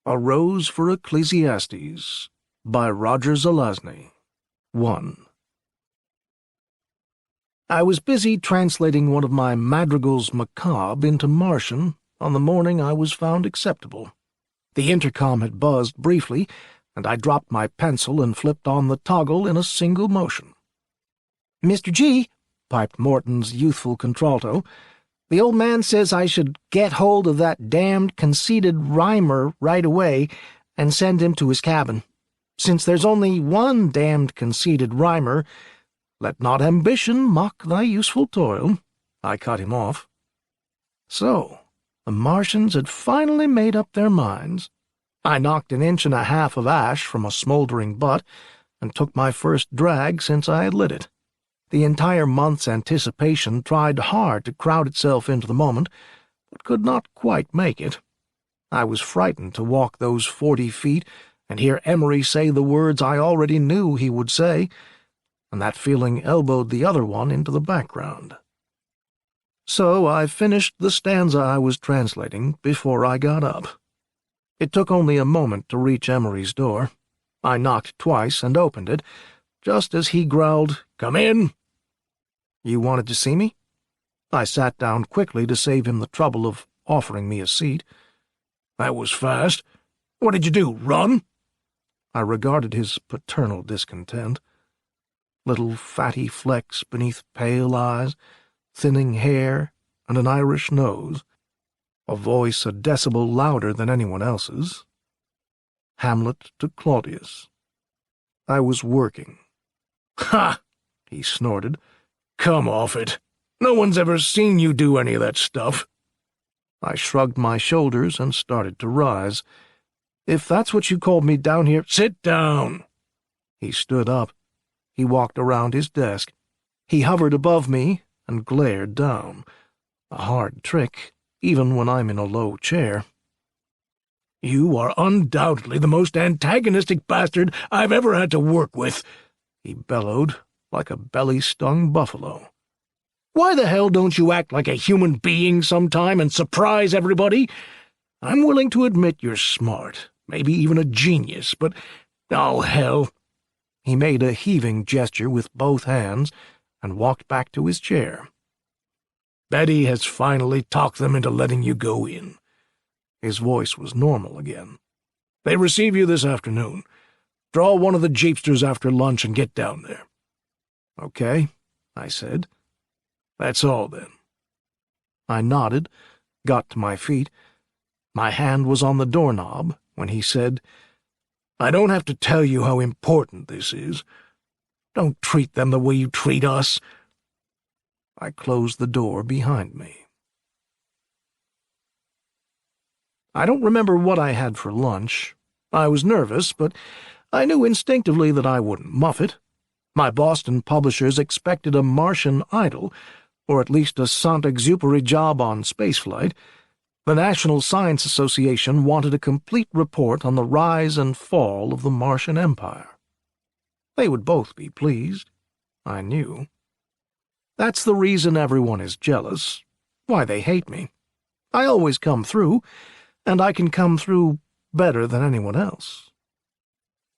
A Rose for Ecclesiastes by Roger Zelazny. 1. I was busy translating one of my madrigals macabre into Martian on the morning I was found acceptable. The intercom had buzzed briefly, and I dropped my pencil and flipped on the toggle in a single motion. "Mr. G," piped Morton's youthful contralto, "the old man says I should get hold of that damned conceited rhymer right away and send him to his cabin. Since there's only one damned conceited rhymer, let not ambition mock thy useful toil." I cut him off. So, the Martians had finally made up their minds. I knocked an inch and a half of ash from a smoldering butt and took my first drag since I had lit it. The entire month's anticipation tried hard to crowd itself into the moment, but could not quite make it. I was frightened to walk those 40 feet and hear Emery say the words I already knew he would say, and that feeling elbowed the other one into the background. So I finished the stanza I was translating before I got up. It took only a moment to reach Emery's door. I knocked twice and opened it, just as he growled, "Come in." "You wanted to see me?" I sat down quickly to save him the trouble of offering me a seat. "That was fast. What did you do, run?" I regarded his paternal discontent. Little fatty flecks beneath pale eyes, thinning hair, and an Irish nose. A voice a decibel louder than anyone else's. Hamlet to Claudius. I was working. "Ha!" he snorted. "Come off it. No one's ever seen you do any of that stuff." I shrugged my shoulders and started to rise. "If that's what you called me down here—" "Sit down!" He stood up. He walked around his desk. He hovered above me and glared down. A hard trick, even when I'm in a low chair. "You are undoubtedly the most antagonistic bastard I've ever had to work with," he bellowed, like a belly-stung buffalo. "Why the hell don't you act like a human being sometime and surprise everybody? I'm willing to admit you're smart, maybe even a genius, but, oh, hell." He made a heaving gesture with both hands and walked back to his chair. "Betty has finally talked them into letting you go in." His voice was normal again. "They receive you this afternoon. Draw one of the jeepsters after lunch and get down there." "Okay," I said. "That's all, then." I nodded, got to my feet. My hand was on the doorknob when he said, "I don't have to tell you how important this is. Don't treat them the way you treat us." I closed the door behind me. I don't remember what I had for lunch. I was nervous, but I knew instinctively that I wouldn't muff it. My Boston publishers expected a Martian Idol, or at least a Saint-Exupéry job on spaceflight. The National Science Association wanted a complete report on the rise and fall of the Martian Empire. They would both be pleased, I knew. That's the reason everyone is jealous, why they hate me. I always come through, and I can come through better than anyone else.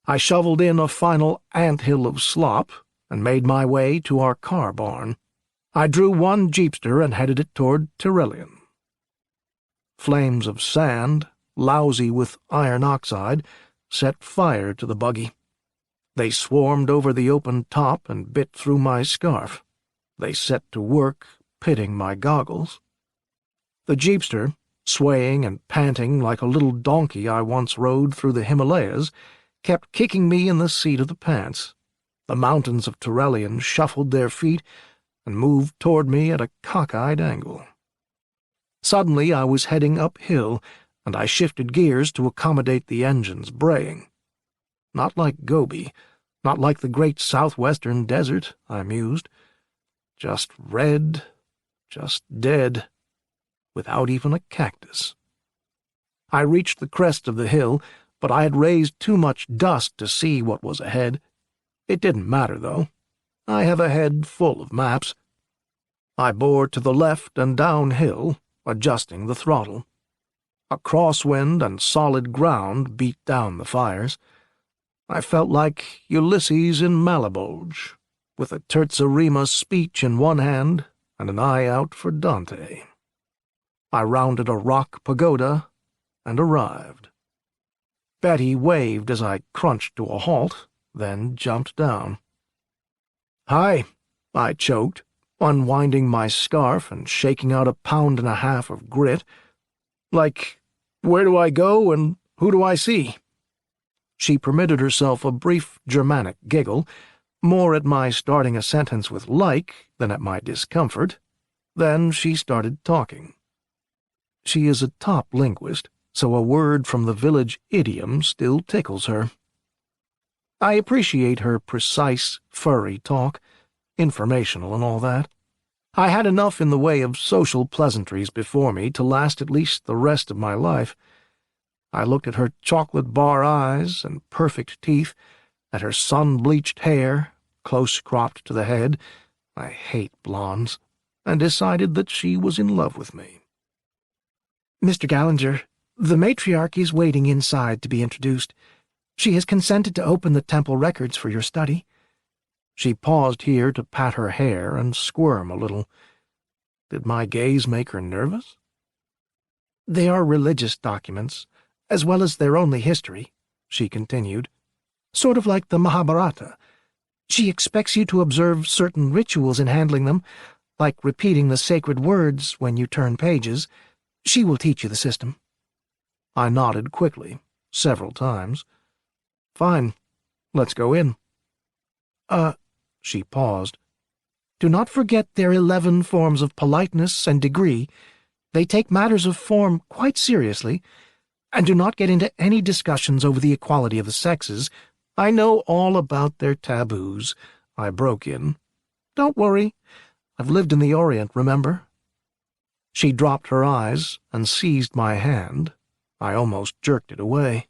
I shoveled in a final anthill of slop and made my way to our car barn. I drew one jeepster and headed it toward Tyrrellian. Flames of sand, lousy with iron oxide, set fire to the buggy. They swarmed over the open top and bit through my scarf. They set to work, pitting my goggles. The jeepster, swaying and panting like a little donkey I once rode through the Himalayas, kept kicking me in the seat of the pants. The mountains of Tyrrellian shuffled their feet and moved toward me at a cockeyed angle. Suddenly I was heading uphill, and I shifted gears to accommodate the engine's braying. Not like Gobi, not like the great southwestern desert, I mused. Just red, just dead, without even a cactus. I reached the crest of the hill, but I had raised too much dust to see what was ahead. It didn't matter, though. I have a head full of maps. I bore to the left and downhill, adjusting the throttle. A crosswind and solid ground beat down the fires. I felt like Ulysses in Malebolge, with a terza rima speech in one hand and an eye out for Dante. I rounded a rock pagoda and arrived. Betty waved as I crunched to a halt, then jumped down. "Hi," I choked, unwinding my scarf and shaking out 1.5 pounds of grit. "Like, where do I go and who do I see?" She permitted herself a brief Germanic giggle, more at my starting a sentence with like than at my discomfort. Then she started talking. She is a top linguist, so a word from the village idiom still tickles her. I appreciate her precise, furry talk, informational and all that. I had enough in the way of social pleasantries before me to last at least the rest of my life. I looked at her chocolate bar eyes and perfect teeth, at her sun-bleached hair, close-cropped to the head — I hate blondes — and decided that she was in love with me. "Mr. Gallinger, the matriarch is waiting inside to be introduced. She has consented to open the temple records for your study." She paused here to pat her hair and squirm a little. Did my gaze make her nervous? "They are religious documents, as well as their only history," she continued. "Sort of like the Mahabharata. She expects you to observe certain rituals in handling them, like repeating the sacred words when you turn pages. She will teach you the system." I nodded quickly, several times. "Fine. Let's go in." She paused. "Do not forget their 11 forms of politeness and degree. They take matters of form quite seriously, and do not get into any discussions over the equality of the sexes." "I know all about their taboos," I broke in. "Don't worry. I've lived in the Orient, remember?" She dropped her eyes and seized my hand. I almost jerked it away.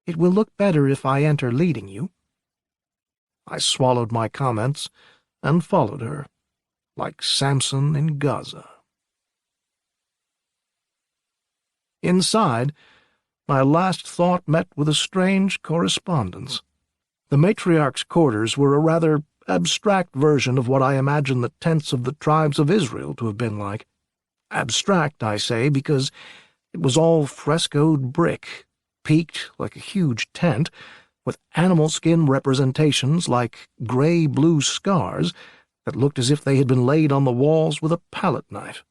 "It will look better if I enter leading you." I swallowed my comments and followed her, like Samson in Gaza. Inside, my last thought met with a strange correspondence. The matriarch's quarters were a rather abstract version of what I imagine the tents of the tribes of Israel to have been like. Abstract, I say, because it was all frescoed brick, peaked like a huge tent, with animal skin representations like gray-blue scars that looked as if they had been laid on the walls with a palette knife.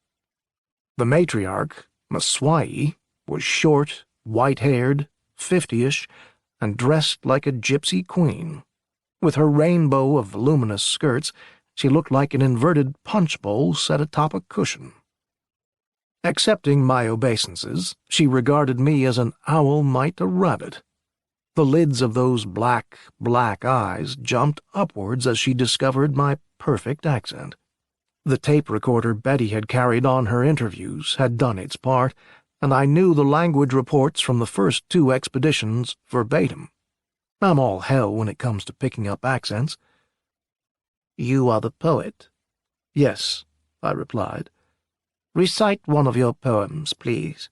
The matriarch, Maswai, was short, white-haired, 50-ish, and dressed like a gypsy queen. With her rainbow of voluminous skirts, she looked like an inverted punch bowl set atop a cushion. Accepting my obeisances, she regarded me as an owl might a rabbit. The lids of those black eyes jumped upwards as she discovered my perfect accent. The tape recorder Betty had carried on her interviews had done its part, and I knew the language reports from the first 2 expeditions verbatim. I'm all hell when it comes to picking up accents. "You are the poet?" "Yes," I replied. "Recite one of your poems, please."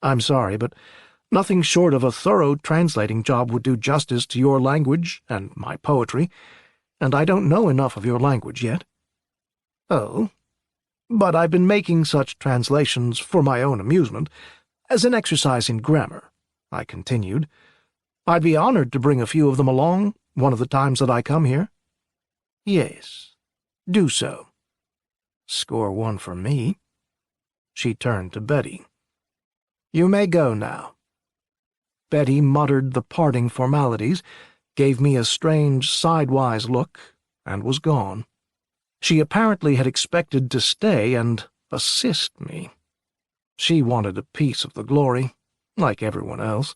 "I'm sorry, but nothing short of a thorough translating job would do justice to your language and my poetry, and I don't know enough of your language yet." "Oh, but I've been making such translations for my own amusement, as an exercise in grammar," I continued. "I'd be honored to bring a few of them along one of the times that I come here." "Yes, do so." Score 1 for me. She turned to Betty. "You may go now." Betty muttered the parting formalities, gave me a strange sidewise look, and was gone. She apparently had expected to stay and assist me. She wanted a piece of the glory, like everyone else.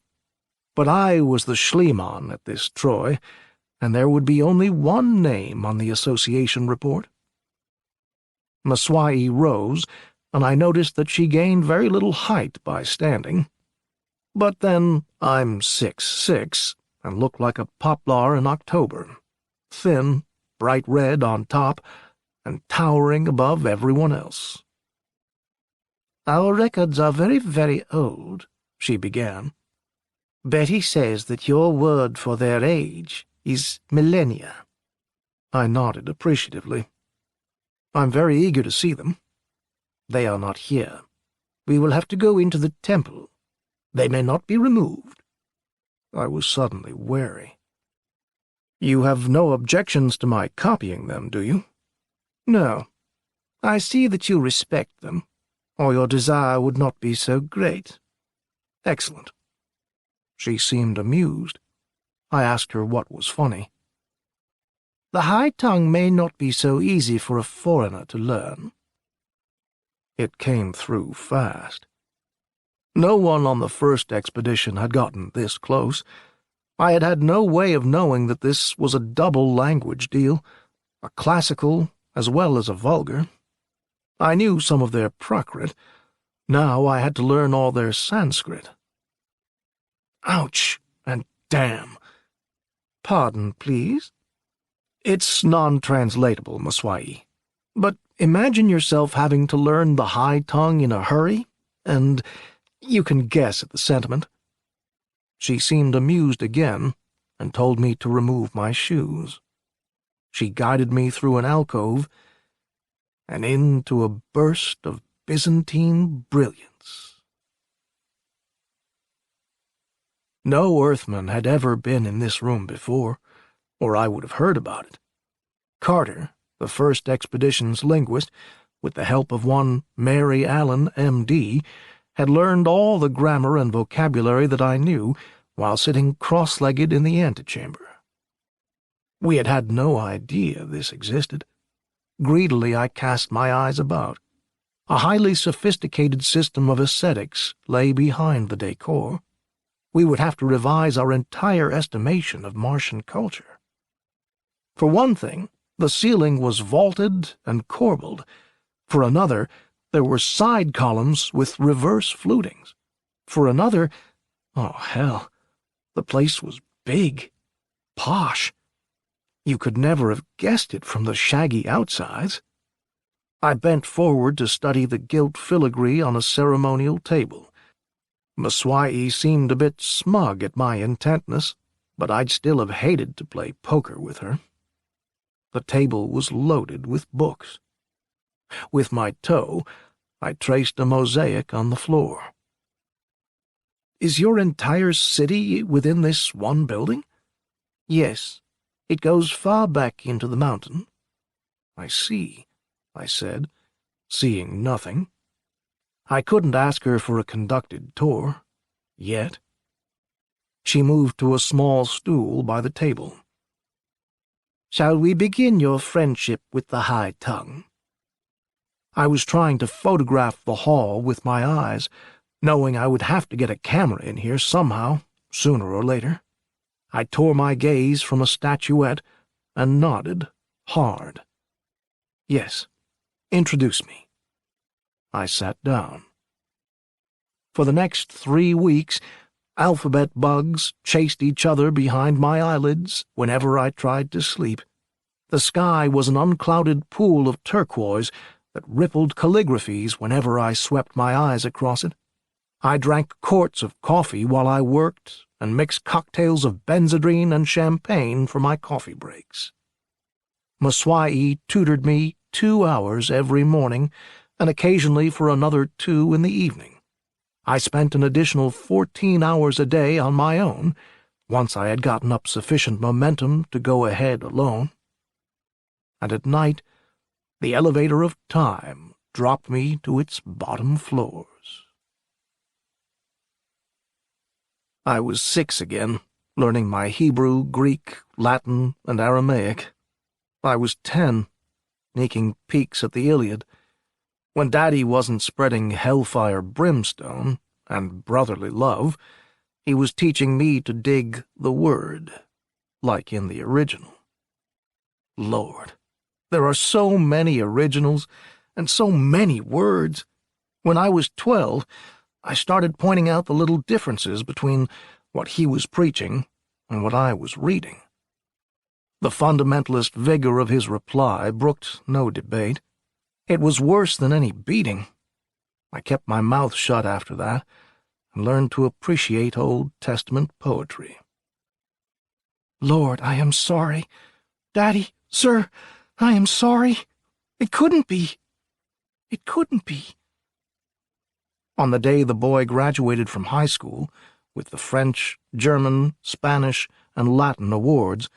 But I was the Schliemann at this Troy, and there would be only one name on the association report. Maswai rose, and I noticed that she gained very little height by standing. But then I'm 6'6", and look like a poplar in October, thin, bright red on top, and towering above everyone else. "Our records are very, very old," she began. "Betty says that your word for their age is millennia." I nodded appreciatively. "I'm very eager to see them." "They are not here. We will have to go into the temple. They may not be removed." I was suddenly wary. "You have no objections to my copying them, do you?" "No. I see that you respect them, or your desire would not be so great." "Excellent." She seemed amused. I asked her what was funny. "The high tongue may not be so easy for a foreigner to learn." It came through fast. No one on the first expedition had gotten this close. I had had no way of knowing that this was a double language deal, a classical as well as a vulgar. I knew some of their Prakrit. Now I had to learn all their Sanskrit. Ouch and damn. "Pardon, please?" "It's non-translatable, Maswai. But imagine yourself having to learn the high tongue in a hurry, and you can guess at the sentiment." She seemed amused again and told me to remove my shoes. She guided me through an alcove and into a burst of Byzantine brilliance. No Earthman had ever been in this room before, or I would have heard about it. Carter, the first expedition's linguist, with the help of one Mary Allen, M.D., had learned all the grammar and vocabulary that I knew while sitting cross-legged in the antechamber. We had had no idea this existed. Greedily I cast my eyes about. A highly sophisticated system of aesthetics lay behind the decor. We would have to revise our entire estimation of Martian culture. For one thing, the ceiling was vaulted and corbelled. For another, there were side columns with reverse flutings. For another, oh hell, the place was big, posh. You could never have guessed it from the shaggy outsides. I bent forward to study the gilt filigree on a ceremonial table. Maswai seemed a bit smug at my intentness, but I'd still have hated to play poker with her. The table was loaded with books. With my toe, I traced a mosaic on the floor. "Is your entire city within this one building?" "Yes. It goes far back into the mountain." "I see," I said, seeing nothing. I couldn't ask her for a conducted tour, yet. She moved to a small stool by the table. "Shall we begin your friendship with the high tongue?" I was trying to photograph the hall with my eyes, knowing I would have to get a camera in here somehow, sooner or later. I tore my gaze from a statuette and nodded hard. "Yes, introduce me." I sat down. For the next 3 weeks, alphabet bugs chased each other behind my eyelids whenever I tried to sleep. The sky was an unclouded pool of turquoise that rippled calligraphies whenever I swept my eyes across it. I drank quarts of coffee while I worked and mixed cocktails of benzodrine and champagne for my coffee breaks. Maswai tutored me 2 hours every morning and occasionally for another 2 in the evening. I spent an additional 14 hours a day on my own, once I had gotten up sufficient momentum to go ahead alone. And at night, the elevator of time dropped me to its bottom floors. I was 6 again, learning my Hebrew, Greek, Latin, and Aramaic. I was 10, sneaking peeks at the Iliad. When Daddy wasn't spreading hellfire brimstone and brotherly love, he was teaching me to dig the word, like in the original. Lord, there are so many originals and so many words. When I was 12, I started pointing out the little differences between what he was preaching and what I was reading. The fundamentalist vigor of his reply brooked no debate. It was worse than any beating. I kept my mouth shut after that and learned to appreciate Old Testament poetry. Lord, I am sorry. Daddy, sir, I am sorry. It couldn't be. It couldn't be. On the day the boy graduated from high school, with the French, German, Spanish, and Latin awards,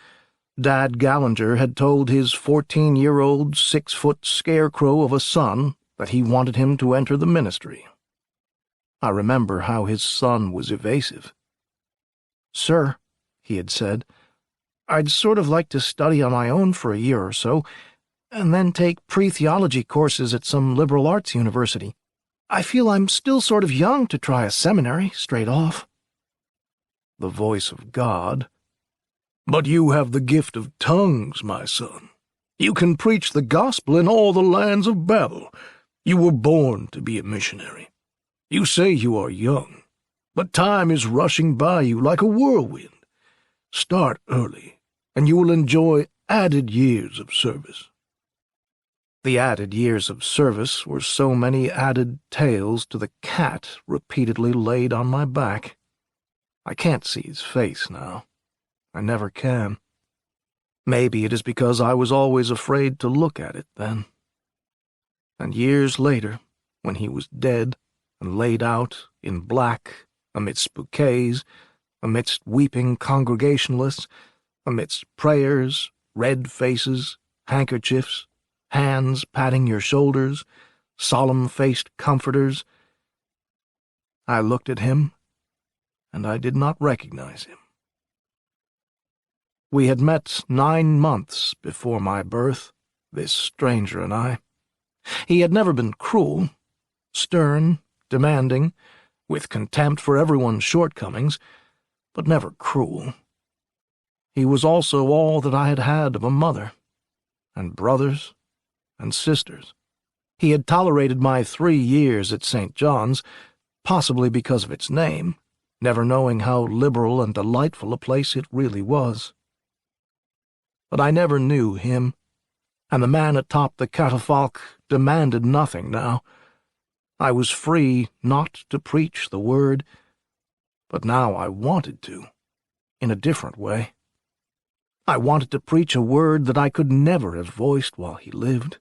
Dad Gallinger had told his 14-year-old 6-foot scarecrow of a son that he wanted him to enter the ministry. I remember how his son was evasive. "Sir," he had said, "I'd sort of like to study on my own for a year or so, and then take pre-theology courses at some liberal arts university. I feel I'm still sort of young to try a seminary straight off." The voice of God: "But you have the gift of tongues, my son. You can preach the gospel in all the lands of Babel. You were born to be a missionary. You say you are young, but time is rushing by you like a whirlwind. Start early, and you will enjoy added years of service." The added years of service were so many added tails to the cat repeatedly laid on my back. I can't see his face now. I never can. Maybe it is because I was always afraid to look at it then. And years later, when he was dead and laid out in black, amidst bouquets, amidst weeping congregationalists, amidst prayers, red faces, handkerchiefs, hands patting your shoulders, solemn-faced comforters, I looked at him, and I did not recognize him. We had met 9 months before my birth, this stranger and I. He had never been cruel, stern, demanding, with contempt for everyone's shortcomings, but never cruel. He was also all that I had had of a mother, and brothers, and sisters. He had tolerated my 3 years at St. John's, possibly because of its name, never knowing how liberal and delightful a place it really was. But I never knew him, and the man atop the catafalque demanded nothing now. I was free not to preach the word, but now I wanted to, in a different way. I wanted to preach a word that I could never have voiced while he lived.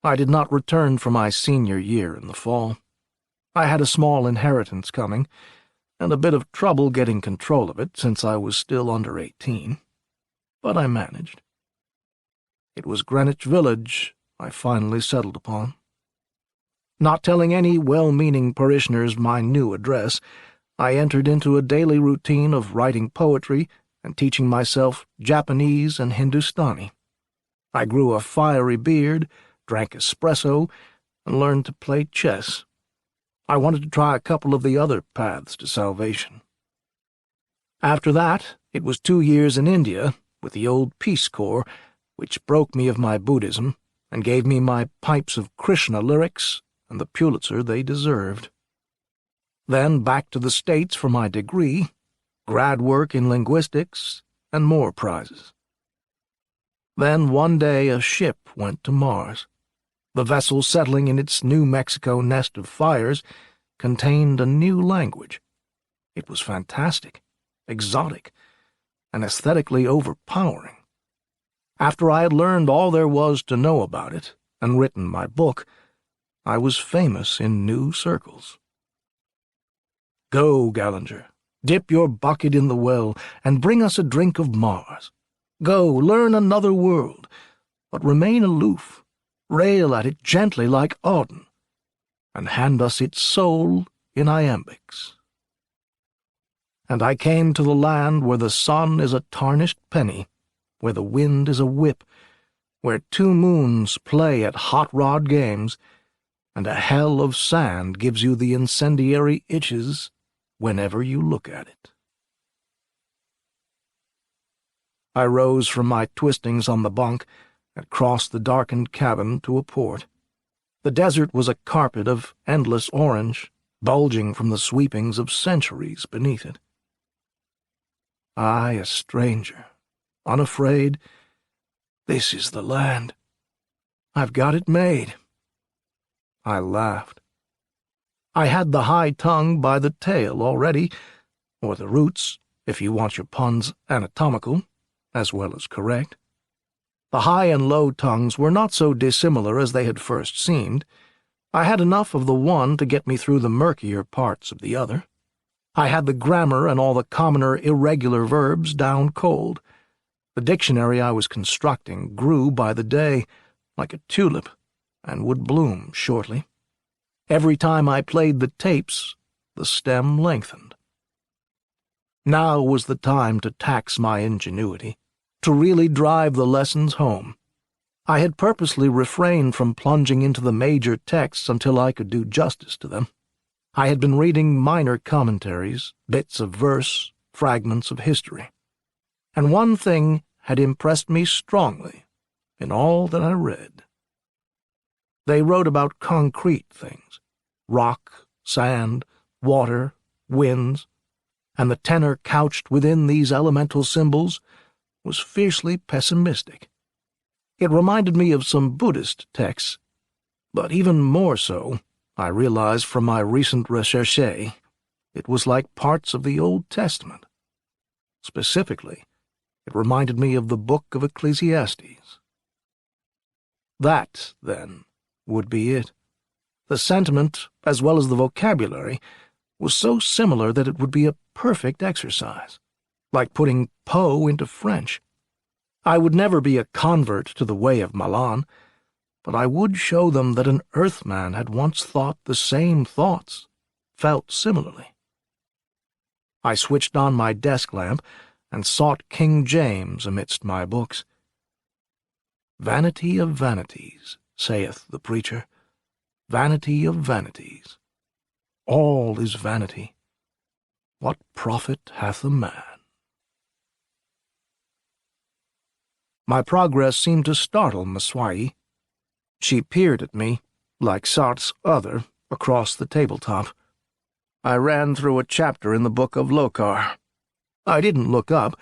I did not return for my senior year in the fall. I had a small inheritance coming, and a bit of trouble getting control of it since I was still under 18. But I managed. It was Greenwich Village I finally settled upon. Not telling any well-meaning parishioners my new address, I entered into a daily routine of writing poetry and teaching myself Japanese and Hindustani. I grew a fiery beard, drank espresso, and learned to play chess. I wanted to try a couple of the other paths to salvation. After that, it was 2 years in India with the old Peace Corps, which broke me of my Buddhism and gave me my pipes of Krishna lyrics and the Pulitzer they deserved. Then back to the States for my degree, grad work in linguistics, and more prizes. Then one day a ship went to Mars. The vessel settling in its New Mexico nest of fires contained a new language. It was fantastic, exotic, and aesthetically overpowering. After I had learned all there was to know about it and written my book, I was famous in new circles. "Go, Gallinger, dip your bucket in the well and bring us a drink of Mars. Go, learn another world, but remain aloof. Rail at it gently like Auden, and hand us its soul in iambics." And I came to the land where the sun is a tarnished penny, where the wind is a whip, where 2 moons play at hot rod games, and a hell of sand gives you the incendiary itches whenever you look at it. I rose from my twistings on the bunk and crossed the darkened cabin to a port. The desert was a carpet of endless orange, bulging from the sweepings of centuries beneath it. I, a stranger, unafraid, this is the land. I've got it made. I laughed. I had the high tongue by the tail already, or the roots, if you want your puns anatomical, as well as correct. The high and low tongues were not so dissimilar as they had first seemed. I had enough of the one to get me through the murkier parts of the other. I had the grammar and all the commoner irregular verbs down cold. The dictionary I was constructing grew by the day, like a tulip, and would bloom shortly. Every time I played the tapes, the stem lengthened. Now was the time to tax my ingenuity, to really drive the lessons home. I had purposely refrained from plunging into the major texts until I could do justice to them. I had been reading minor commentaries, bits of verse, fragments of history. And one thing had impressed me strongly in all that I read. They wrote about concrete things, rock, sand, water, winds, and the tenor couched within these elemental symbols was fiercely pessimistic. It reminded me of some Buddhist texts, but even more so, I realized from my recent recherche, it was like parts of the Old Testament. Specifically, it reminded me of the book of Ecclesiastes. That, then, would be it. The sentiment, as well as the vocabulary, was so similar that it would be a perfect exercise, like putting Poe into French. I would never be a convert to the way of Milan, but I would show them that an Earthman had once thought the same thoughts, felt similarly. I switched on my desk lamp and sought King James amidst my books. "Vanity of vanities, saith the preacher, vanity of vanities. All is vanity. What profit hath a man?" My progress seemed to startle M'Swai. She peered at me, like Sartre's other, across the tabletop. I ran through a chapter in the book of Lockhart. I didn't look up,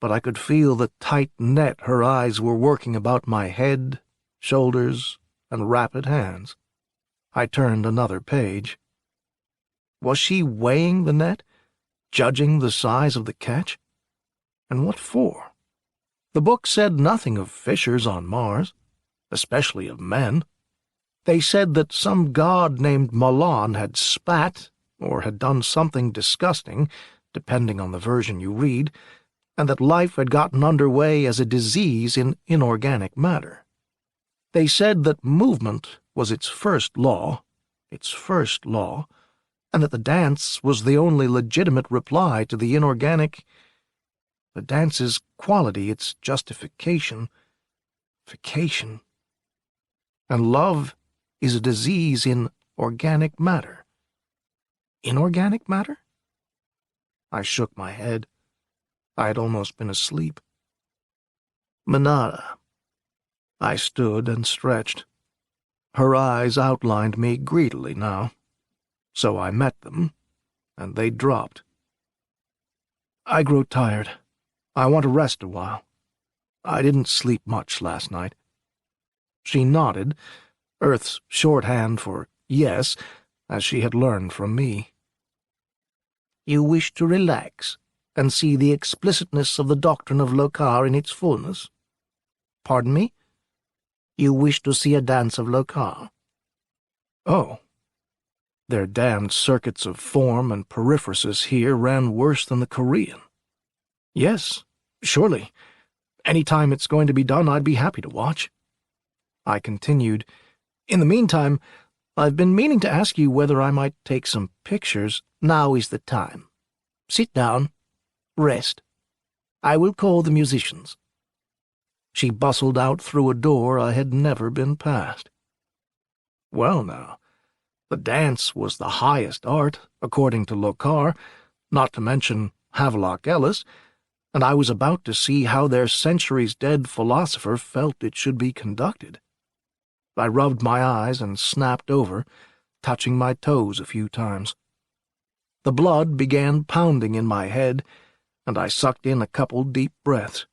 but I could feel the tight net her eyes were working about my head, shoulders, and rapid hands. I turned another page. Was she weighing the net, judging the size of the catch? And what for? The book said nothing of fishers on Mars, especially of men. They said that some god named Milan had spat, or had done something disgusting, depending on the version you read, and that life had gotten underway as a disease in inorganic matter. They said that movement was its first law, and that the dance was the only legitimate reply to the inorganic. The dance's quality, its justification, and love is a disease in organic matter. Inorganic matter? I shook my head. I had almost been asleep. Manada. I stood and stretched. Her eyes outlined me greedily now. So I met them, and they dropped. I grow tired. I want to rest a while. I didn't sleep much last night. She nodded, Earth's shorthand for yes, as she had learned from me. You wish to relax and see the explicitness of the doctrine of Lockhart in its fullness? Pardon me? You wish to see a dance of Lockhart? Oh. Their damned circuits of form and periphrasis here ran worse than the Korean. Yes, surely. Any time it's going to be done, I'd be happy to watch. I continued, In the meantime, I've been meaning to ask you whether I might take some pictures. Now is the time. Sit down. Rest. I will call the musicians. She bustled out through a door I had never been past. Well, now, the dance was the highest art, according to Lockhart, not to mention Havelock Ellis, and I was about to see how their centuries-dead philosopher felt it should be conducted. I rubbed my eyes and snapped over, touching my toes a few times. The blood began pounding in my head, and I sucked in a couple deep breaths.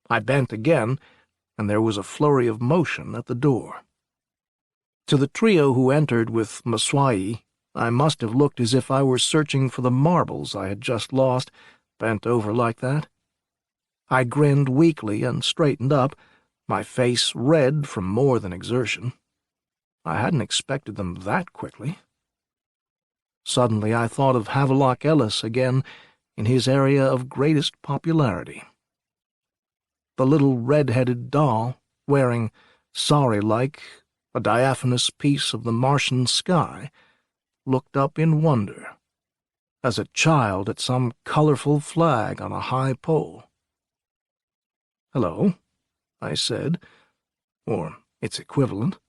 I bent again, and there was a flurry of motion at the door. To the trio who entered with Maswai, I must have looked as if I were searching for the marbles I had just lost, bent over like that. I grinned weakly and straightened up, my face red from more than exertion. I hadn't expected them that quickly. Suddenly I thought of Havelock Ellis again in his area of greatest popularity. The little red-headed doll, wearing, sorry-like, a diaphanous piece of the Martian sky, looked up in wonder, as a child at some colorful flag on a high pole. "Hello," I said, or its equivalent.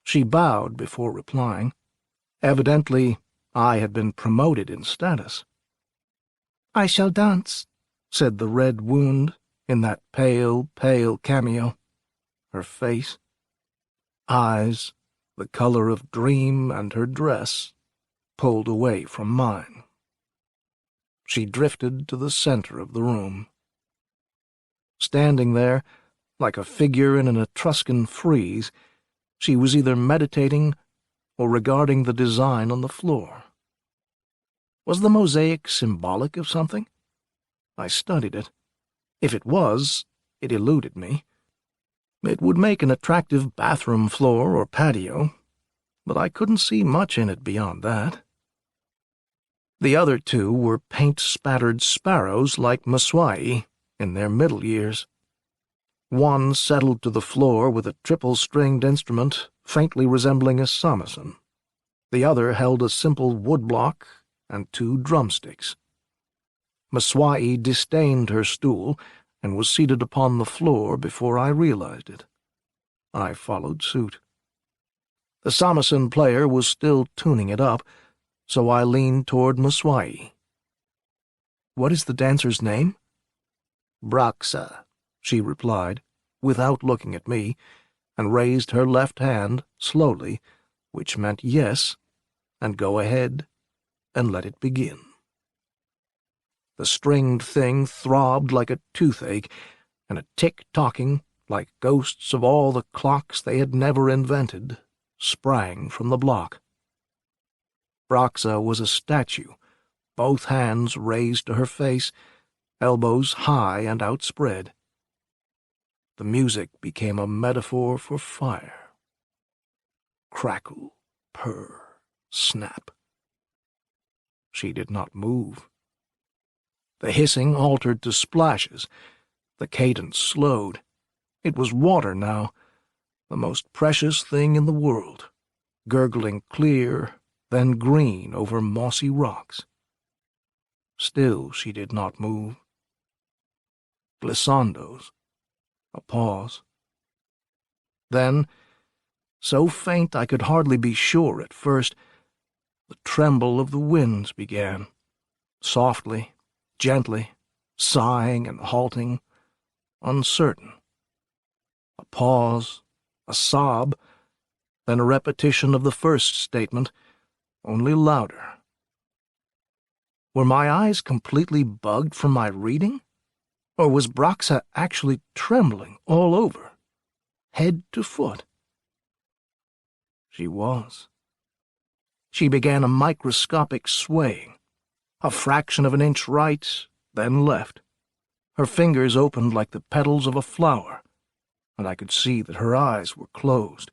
She bowed before replying. Evidently, I had been promoted in status. "I shall dance," said the red wound in that pale, pale cameo. Her face, eyes, the color of dream, and her dress, pulled away from mine. She drifted to the center of the room. Standing there, like a figure in an Etruscan frieze, she was either meditating or regarding the design on the floor. Was the mosaic symbolic of something? I studied it. If it was, it eluded me. It would make an attractive bathroom floor or patio, but I couldn't see much in it beyond that. The other two were paint-spattered sparrows like Maswai in their middle years. One settled to the floor with a triple-stringed instrument faintly resembling a samisen. The other held a simple woodblock and 2 drumsticks. Maswai disdained her stool and was seated upon the floor before I realized it. I followed suit. The samisen player was still tuning it up, so I leaned toward Maswai. "What is the dancer's name?" "Braxa," she replied, without looking at me, and raised her left hand slowly, which meant yes, and go ahead and let it begin. The stringed thing throbbed like a toothache, and a tick-tocking, like ghosts of all the clocks they had never invented, sprang from the block. Braxa was a statue, both hands raised to her face, elbows high and outspread. The music became a metaphor for fire. Crackle, purr, snap. She did not move. The hissing altered to splashes. The cadence slowed. It was water now, the most precious thing in the world, gurgling clear, then green over mossy rocks. Still she did not move. Glissandos. A pause. Then, so faint I could hardly be sure at first, the tremble of the winds began, softly, gently, sighing and halting, uncertain. A pause, a sob, then a repetition of the first statement, only louder. Were my eyes completely bugged from my reading? Or was Braxa actually trembling all over, head to foot? She was. She began a microscopic swaying, a fraction of an inch right, then left. Her fingers opened like the petals of a flower, and I could see that her eyes were closed.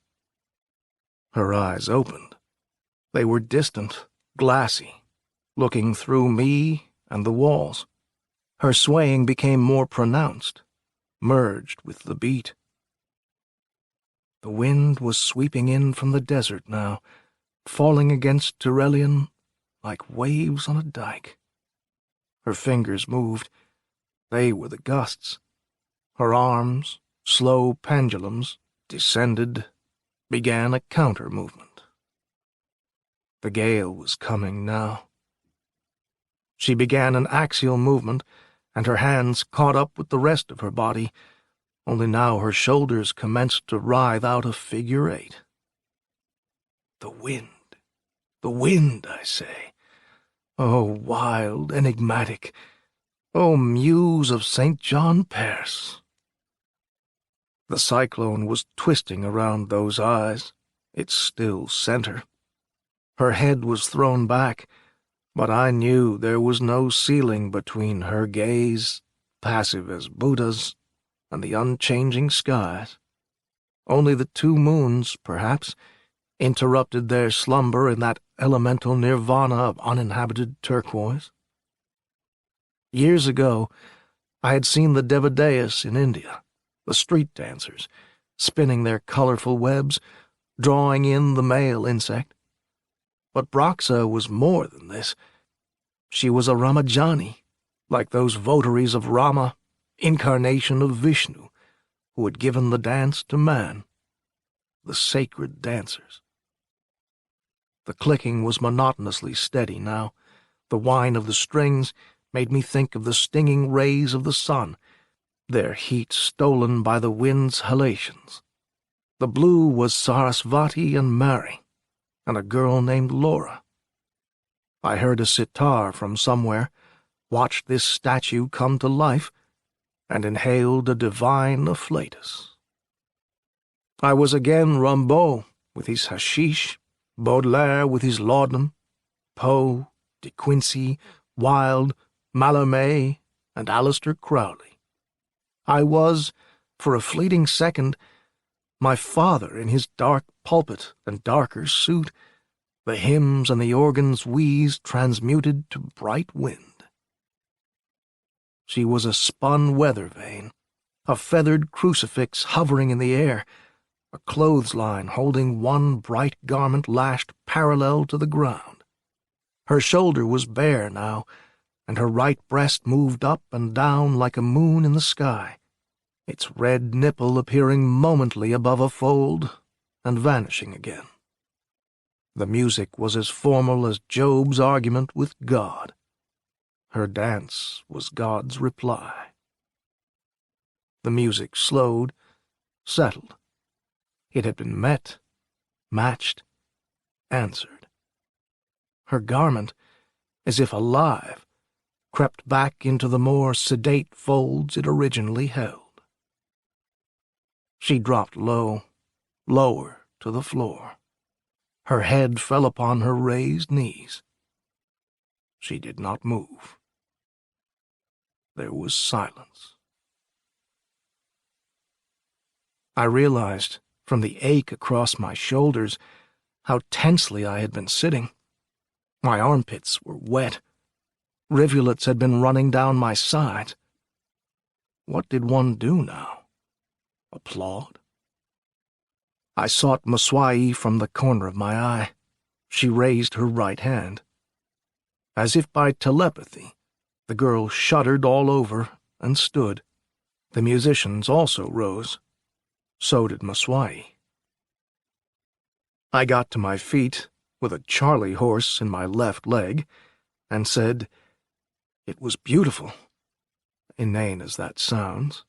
Her eyes opened. They were distant, glassy, looking through me and the walls. Her swaying became more pronounced, merged with the beat. The wind was sweeping in from the desert now, falling against Tyrrhelion like waves on a dike. Her fingers moved. They were the gusts. Her arms, slow pendulums, descended, began a counter-movement. The gale was coming now. She began an axial movement, and her hands caught up with the rest of her body, only now her shoulders commenced to writhe out a figure 8. The wind, I say. Oh, wild, enigmatic, oh, muse of St. John Perse. The cyclone was twisting around those eyes, It still sent her. Her head was thrown back, but I knew there was no ceiling between her gaze, passive as Buddha's, and the unchanging skies. Only the 2 moons, perhaps, interrupted their slumber in that elemental nirvana of uninhabited turquoise. Years ago, I had seen the Devadayas in India, the street dancers, spinning their colorful webs, drawing in the male insect. But Braxa was more than this. She was a Ramajani, like those votaries of Rama, incarnation of Vishnu, who had given the dance to man, the sacred dancers. The clicking was monotonously steady now. The whine of the strings made me think of the stinging rays of the sun, their heat stolen by the wind's halations. The blue was Sarasvati and Mary, and a girl named Laura. I heard a sitar from somewhere, watched this statue come to life, and inhaled a divine afflatus. I was again Rimbaud with his hashish, Baudelaire with his laudanum, Poe, De Quincey, Wilde, Mallarmé, and Aleister Crowley. I was, for a fleeting second, my father in his dark pulpit and darker suit, the hymns and the organ's wheeze transmuted to bright wind. She was a spun weather vane, a feathered crucifix hovering in the air, a clothesline holding one bright garment lashed parallel to the ground. Her shoulder was bare now, and her right breast moved up and down like a moon in the sky, its red nipple appearing momently above a fold and vanishing again. The music was as formal as Job's argument with God. Her dance was God's reply. The music slowed, settled. It had been met, matched, answered. Her garment, as if alive, crept back into the more sedate folds it originally held. She dropped low, lower to the floor. Her head fell upon her raised knees. She did not move. There was silence. I realized, from the ache across my shoulders, how tensely I had been sitting. My armpits were wet. Rivulets had been running down my sides. What did one do now? Applaud? I sought Mswai from the corner of my eye. She raised her right hand. As if by telepathy, the girl shuddered all over and stood. The musicians also rose. So did Mswai. I got to my feet, with a Charlie horse in my left leg, and said, "It was beautiful," inane as that sounds.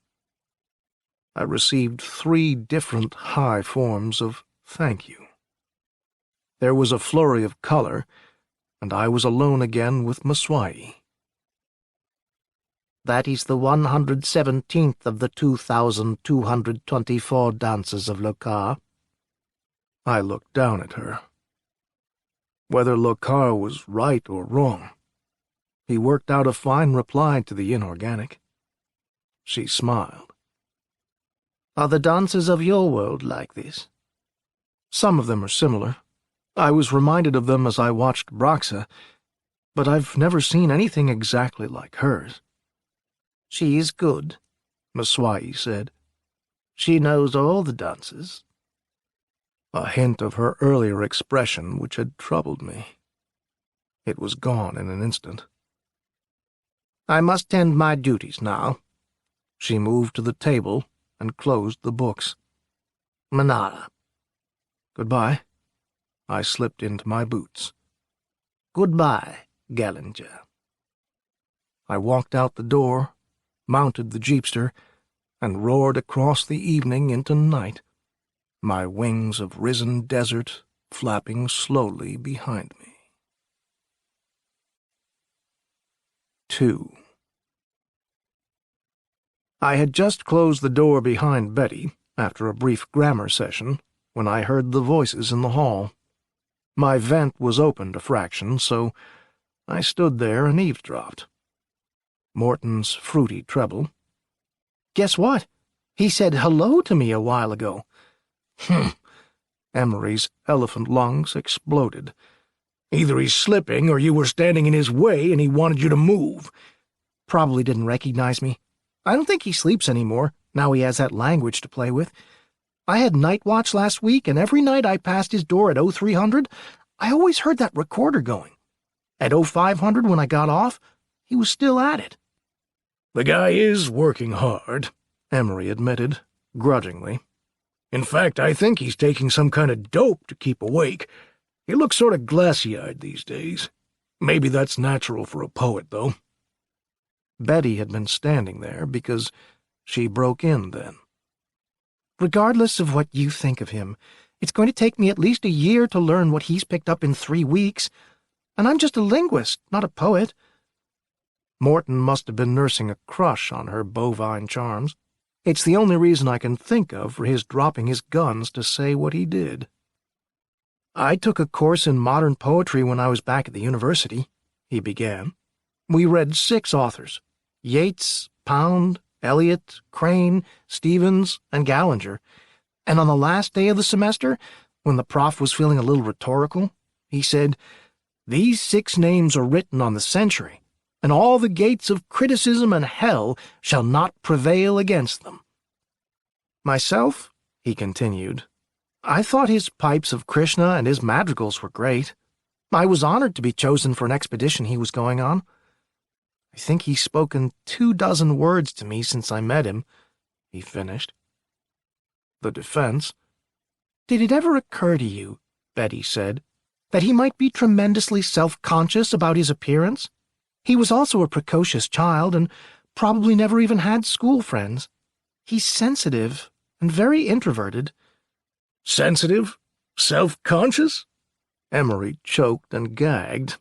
I received 3 different high forms of thank you. There was a flurry of color, and I was alone again with Mswai. That is the 117th of the 2,224 dances of Lokar. I looked down at her. Whether Lokar was right or wrong, he worked out a fine reply to the inorganic. She smiled. Are the dances of your world like this? Some of them are similar. I was reminded of them as I watched Braxa, but I've never seen anything exactly like hers. She is good, Mswai said. She knows all the dances. A hint of her earlier expression which had troubled me. It was gone in an instant. I must tend my duties now. She moved to the table and closed the books. Manara. Goodbye. I slipped into my boots. Goodbye, Gallinger. I walked out the door, mounted the jeepster, and roared across the evening into night, my wings of risen desert flapping slowly behind me. 2. I had just closed the door behind Betty, after a brief grammar session, when I heard the voices in the hall. My vent was opened a fraction, so I stood there and eavesdropped. Morton's fruity treble. "Guess what? He said hello to me a while ago." Emery's elephant lungs exploded. "Either he's slipping or you were standing in his way and he wanted you to move." "Probably didn't recognize me. I don't think he sleeps anymore, now he has that language to play with. I had night watch last week, and every night I passed his door at 0300, I always heard that recorder going. At 0500, when I got off, he was still at it." "The guy is working hard," Emery admitted, grudgingly. "In fact, I think he's taking some kind of dope to keep awake. He looks sort of glassy-eyed these days. Maybe that's natural for a poet, though." Betty had been standing there because she broke in then. "Regardless of what you think of him, it's going to take me at least a year to learn what he's picked up in 3 weeks. And I'm just a linguist, not a poet." Morton must have been nursing a crush on her bovine charms. It's the only reason I can think of for his dropping his guns to say what he did. "I took a course in modern poetry when I was back at the university," he began. "We read 6 authors: Yeats, Pound, Eliot, Crane, Stevens, and Gallinger. And on the last day of the semester, when the prof was feeling a little rhetorical, he said, 'These 6 names are written on the century, and all the gates of criticism and hell shall not prevail against them.' Myself," he continued, "I thought his pipes of Krishna and his madrigals were great. I was honored to be chosen for an expedition he was going on. I think he's spoken 24 words to me since I met him," he finished. The defense. "Did it ever occur to you," Betty said, "that he might be tremendously self-conscious about his appearance? He was also a precocious child and probably never even had school friends. He's sensitive and very introverted." "Sensitive? Self-conscious?" Emery choked and gagged.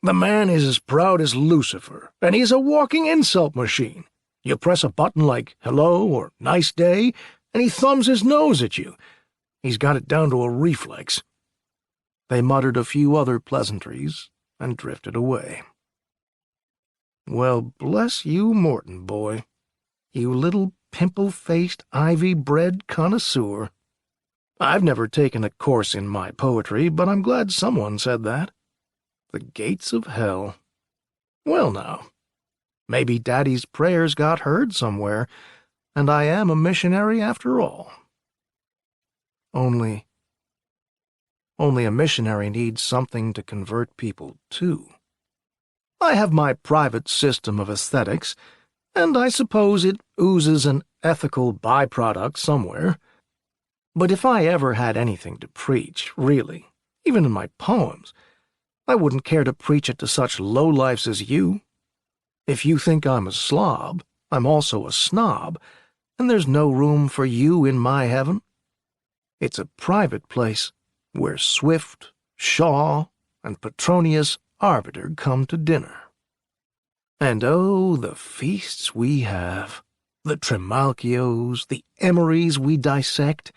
"The man is as proud as Lucifer, and he's a walking insult machine. You press a button like hello or nice day, and he thumbs his nose at you. He's got it down to a reflex." They muttered a few other pleasantries and drifted away. "Well, bless you, Morton, boy. You little pimple-faced, ivy-bred connoisseur. I've never taken a course in my poetry, but I'm glad someone said that. The gates of hell. Well, now, maybe Daddy's prayers got heard somewhere, and I am a missionary after all. Only a missionary needs something to convert people to. I have my private system of aesthetics, and I suppose it oozes an ethical byproduct somewhere. But if I ever had anything to preach, really, even in my poems, I wouldn't care to preach it to such lowlifes as you. If you think I'm a slob, I'm also a snob, and there's no room for you in my heaven. It's a private place where Swift, Shaw, and Petronius Arbiter come to dinner. And oh, the feasts we have, the Trimalchios, the Emerys we dissect.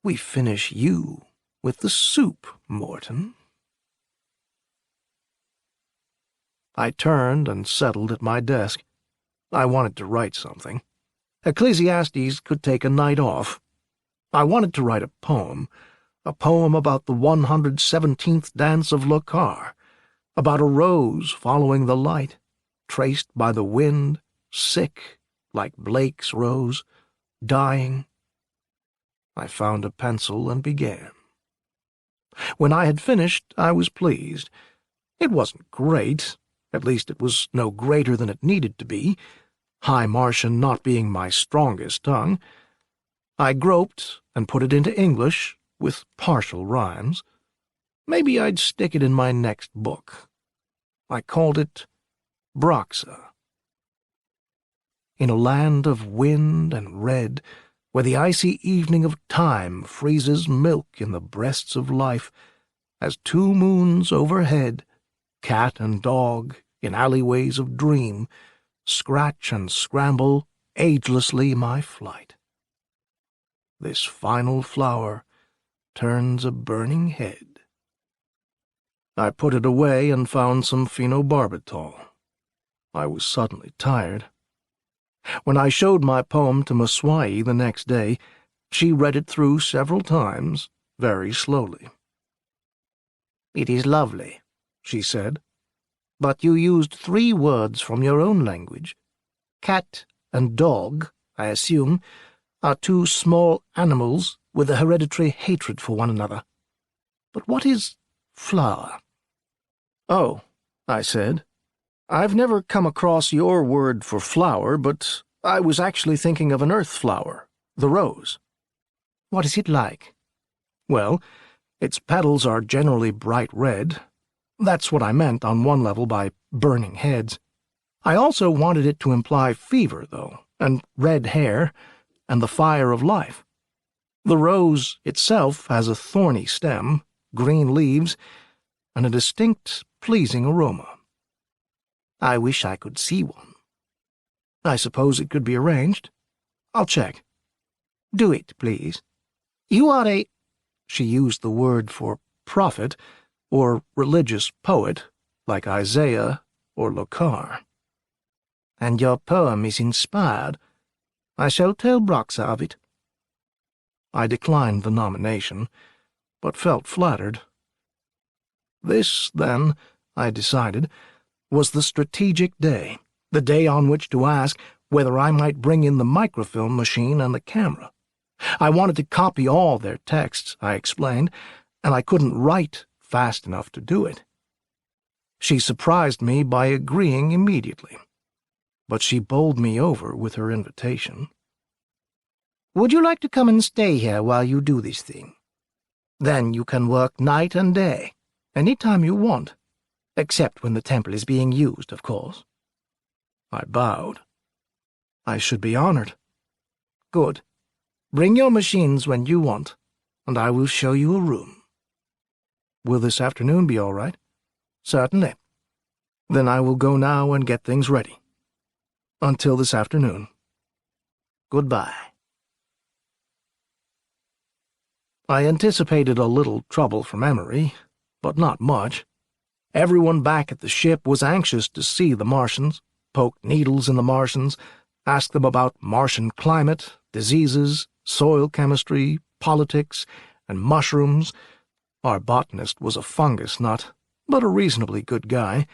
We finish you with the soup, Morton." I turned and settled at my desk. I wanted to write something. Ecclesiastes could take a night off. I wanted to write a poem about the 117th dance of Locar, about a rose following the light, traced by the wind, sick, like Blake's rose, dying. I found a pencil and began. When I had finished, I was pleased. It wasn't great. At least it was no greater than it needed to be, High Martian not being my strongest tongue. I groped and put it into English, with partial rhymes. Maybe I'd stick it in my next book. I called it Broxa. In a land of wind and red, where the icy evening of time freezes milk in the breasts of life, as 2 moons overhead, cat and dog, in alleyways of dream, scratch and scramble agelessly my flight. this final flower turns a burning head. I put it away and found some phenobarbital. I was suddenly tired. When I showed my poem to Maswai the next day, she read it through several times, very slowly. "It is lovely," she said, "but you used 3 words from your own language. Cat and dog, I assume, are 2 small animals with a hereditary hatred for one another. But what is flower?" "Oh," I said, "I've never come across your word for flower, but I was actually thinking of an earth flower, the rose." "What is it like?" "Well, its petals are generally bright red. That's what I meant on one level by burning heads. I also wanted it to imply fever, though, and red hair, and the fire of life. The rose itself has a thorny stem, green leaves, and a distinct, pleasing aroma." "I wish I could see one." "I suppose it could be arranged. I'll check." "Do it, please. You are a—" She used the word for prophet, or religious poet, like Isaiah or Locard. "And your poem is inspired. I shall tell Broxa of it." I declined the nomination, but felt flattered. This, then, I decided, was the strategic day, the day on which to ask whether I might bring in the microfilm machine and the camera. I wanted to copy all their texts, I explained, and I couldn't write fast enough to do it. She surprised me by agreeing immediately, but she bowled me over with her invitation. "Would you like to come and stay here while you do this thing? Then you can work night and day, any time you want, except when the temple is being used, of course." I bowed. "I should be honored." "Good. Bring your machines when you want, and I will show you a room." "Will this afternoon be all right?" "Certainly." "Then I will go now and get things ready. Until this afternoon." "Goodbye." I anticipated a little trouble from Emery, but not much. Everyone back at the ship was anxious to see the Martians, poke needles in the Martians, ask them about Martian climate, diseases, soil chemistry, politics, and mushrooms. Our botanist was a fungus nut, but a reasonably good guy,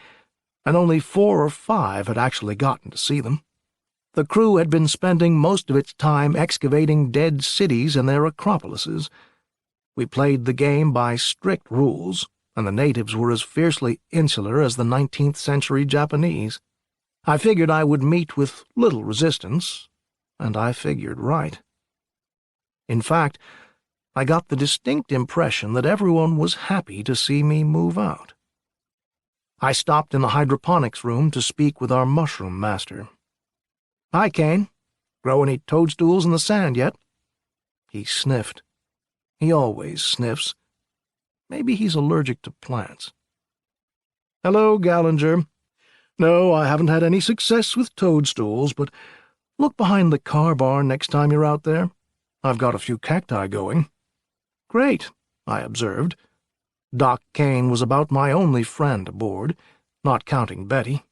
and only 4 or 5 had actually gotten to see them. The crew had been spending most of its time excavating dead cities and their acropolises. We played the game by strict rules, and the natives were as fiercely insular as the 19th century Japanese. I figured I would meet with little resistance, and I figured right. In fact, I got the distinct impression that everyone was happy to see me move out. I stopped in the hydroponics room to speak with our mushroom master. "Hi, Kane. Grow any toadstools in the sand yet?" He sniffed. He always sniffs. Maybe he's allergic to plants. "Hello, Gallinger. No, I haven't had any success with toadstools, but look behind the car barn next time you're out there. I've got a few cacti going." "Great," I observed. Doc Kane was about my only friend aboard, not counting Betty.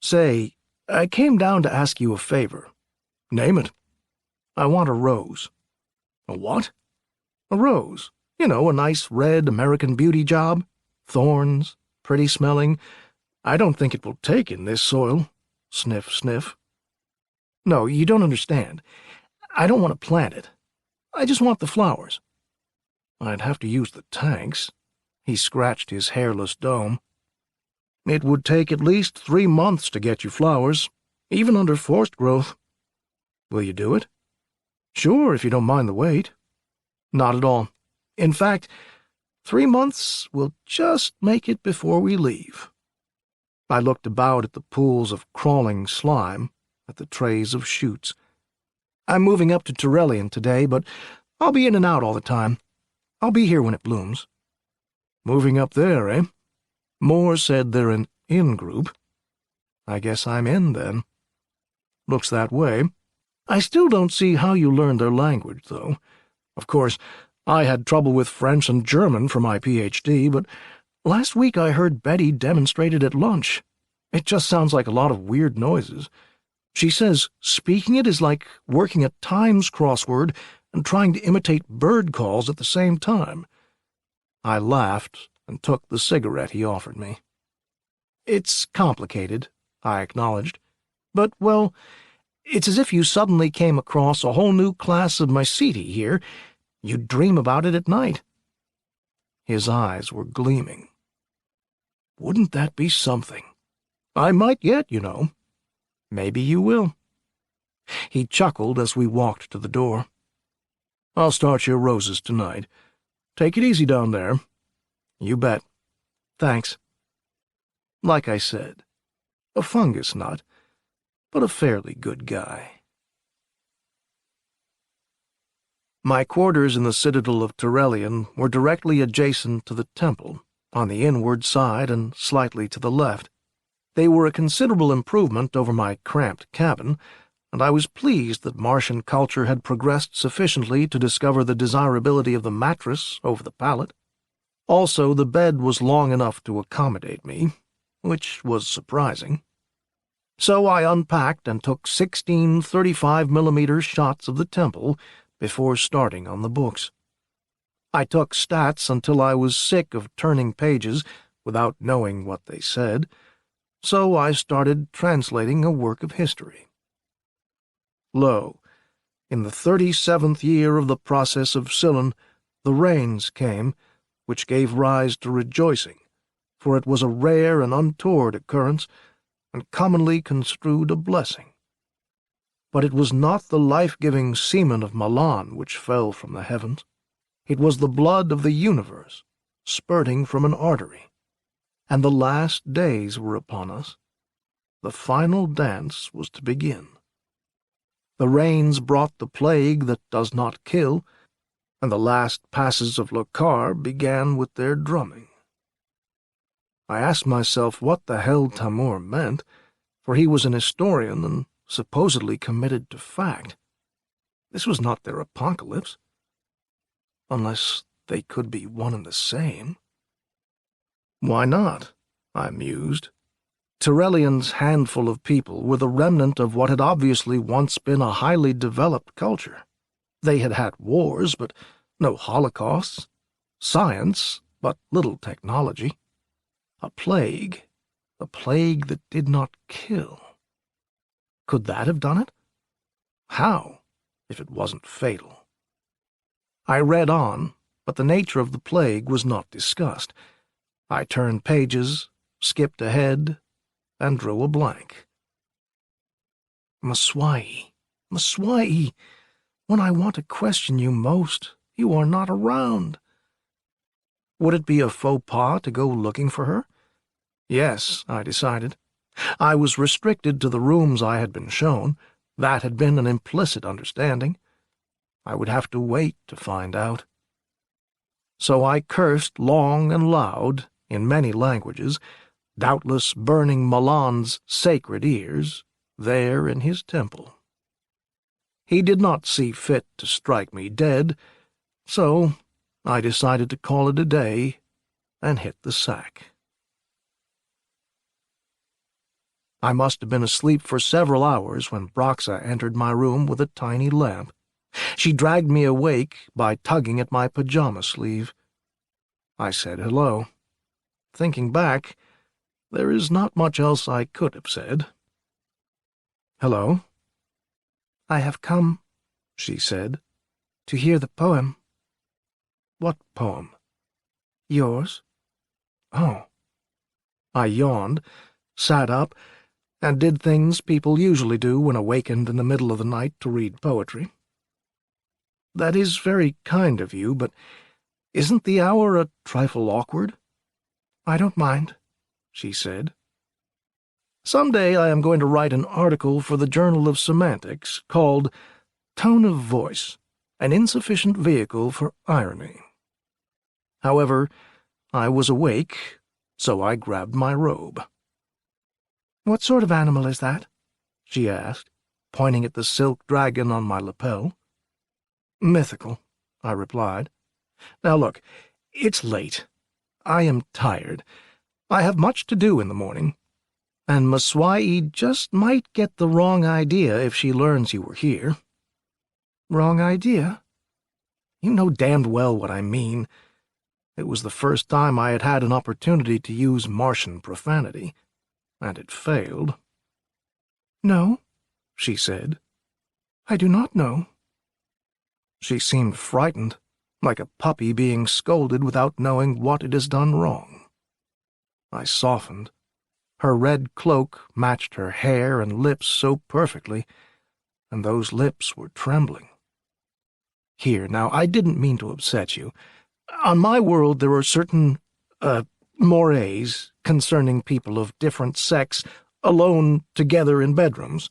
"Say, I came down to ask you a favor." "Name it." "I want a rose." "A what?" "A rose. You know, a nice red American Beauty job. Thorns, pretty smelling. I don't think it will take in this soil." Sniff, sniff. "No, you don't understand. I don't want to plant it. I just want the flowers." "I'd have to use the tanks." He scratched his hairless dome. "It would take at least 3 months to get you flowers, even under forced growth." "Will you do it?" "Sure, if you don't mind the wait." "Not at all. In fact, 3 months will just make it before we leave." I looked about at the pools of crawling slime, at the trays of shoots. "I'm moving up to Turellian today, but I'll be in and out all the time. I'll be here when it blooms." "Moving up there, eh? Moore said they're an in group. I guess I'm in, then." "Looks that way. I still don't see how you learned their language, though. Of course, I had trouble with French and German for my PhD, but last week I heard Betty demonstrate it at lunch. It just sounds like a lot of weird noises. She says speaking it is like working a Times crossword and trying to imitate bird calls at the same time. I laughed and took the cigarette he offered me. It's complicated, I acknowledged, but, well, it's as if you suddenly came across a whole new class of mycete here. You'd dream about it at night. His eyes were gleaming. Wouldn't that be something? I might yet, you know. Maybe you will. He chuckled as we walked to the door. I'll start your roses tonight. Take it easy down there. You bet. Thanks. Like I said, a fungus nut, but a fairly good guy. My quarters in the citadel of Turelian were directly adjacent to the temple, on the inward side and slightly to the left. They were a considerable improvement over my cramped cabin, and I was pleased that Martian culture had progressed sufficiently to discover the desirability of the mattress over the pallet. Also, the bed was long enough to accommodate me, which was surprising. So I unpacked and took 16 35mm shots of the temple before starting on the books. I took stats until I was sick of turning pages without knowing what they said, so I started translating a work of history. Lo, in the 37th year of the process of Cylon, the rains came, which gave rise to rejoicing, for it was a rare and untoward occurrence, and commonly construed a blessing. But it was not the life-giving semen of Milan which fell from the heavens. It was the blood of the universe, spurting from an artery. And the last days were upon us. The final dance was to begin. The rains brought the plague that does not kill, and the last passes of Lokar began with their drumming. I asked myself what the hell Tamur meant, for he was an historian and supposedly committed to fact. This was not their apocalypse. Unless they could be one and the same. Why not? I mused. Turelian's handful of people were the remnant of what had obviously once been a highly developed culture. They had had wars, but no holocausts. Science, but little technology. A plague that did not kill. Could that have done it? How, if it wasn't fatal? I read on, but the nature of the plague was not discussed. I turned pages, skipped ahead, and drew a blank. Maswai, when I want to question you most, you are not around. Would it be a faux pas to go looking for her? Yes, I decided. I was restricted to the rooms I had been shown. That had been an implicit understanding. I would have to wait to find out. So I cursed long and loud, in many languages, doubtless burning Milan's sacred ears, there in his temple. He did not see fit to strike me dead, so I decided to call it a day and hit the sack. I must have been asleep for several hours when Broxa entered my room with a tiny lamp. She dragged me awake by tugging at my pajama sleeve. I said hello. Thinking back, there is not much else I could have said. Hello? I have come, she said, to hear the poem. What poem? Yours. Oh. I yawned, sat up, and did things people usually do when awakened in the middle of the night to read poetry. That is very kind of you, but isn't the hour a trifle awkward? I don't mind, she said. Someday I am going to write an article for the Journal of Semantics called Tone of Voice, an Insufficient Vehicle for Irony. However, I was awake, so I grabbed my robe. What sort of animal is that? She asked, pointing at the silk dragon on my lapel. "Mythical," I replied. "Now look, it's late. I am tired. I have much to do in the morning, and Maswai just might get the wrong idea if she learns you were here." "Wrong idea?" "You know damned well what I mean. It was the first time I had had an opportunity to use Martian profanity, and it failed." "No," she said. "I do not know." She seemed frightened, like a puppy being scolded without knowing what it has done wrong. I softened. Her red cloak matched her hair and lips so perfectly, and those lips were trembling. "Here, now, I didn't mean to upset you. On my world there are certain, mores concerning people of different sex alone together in bedrooms,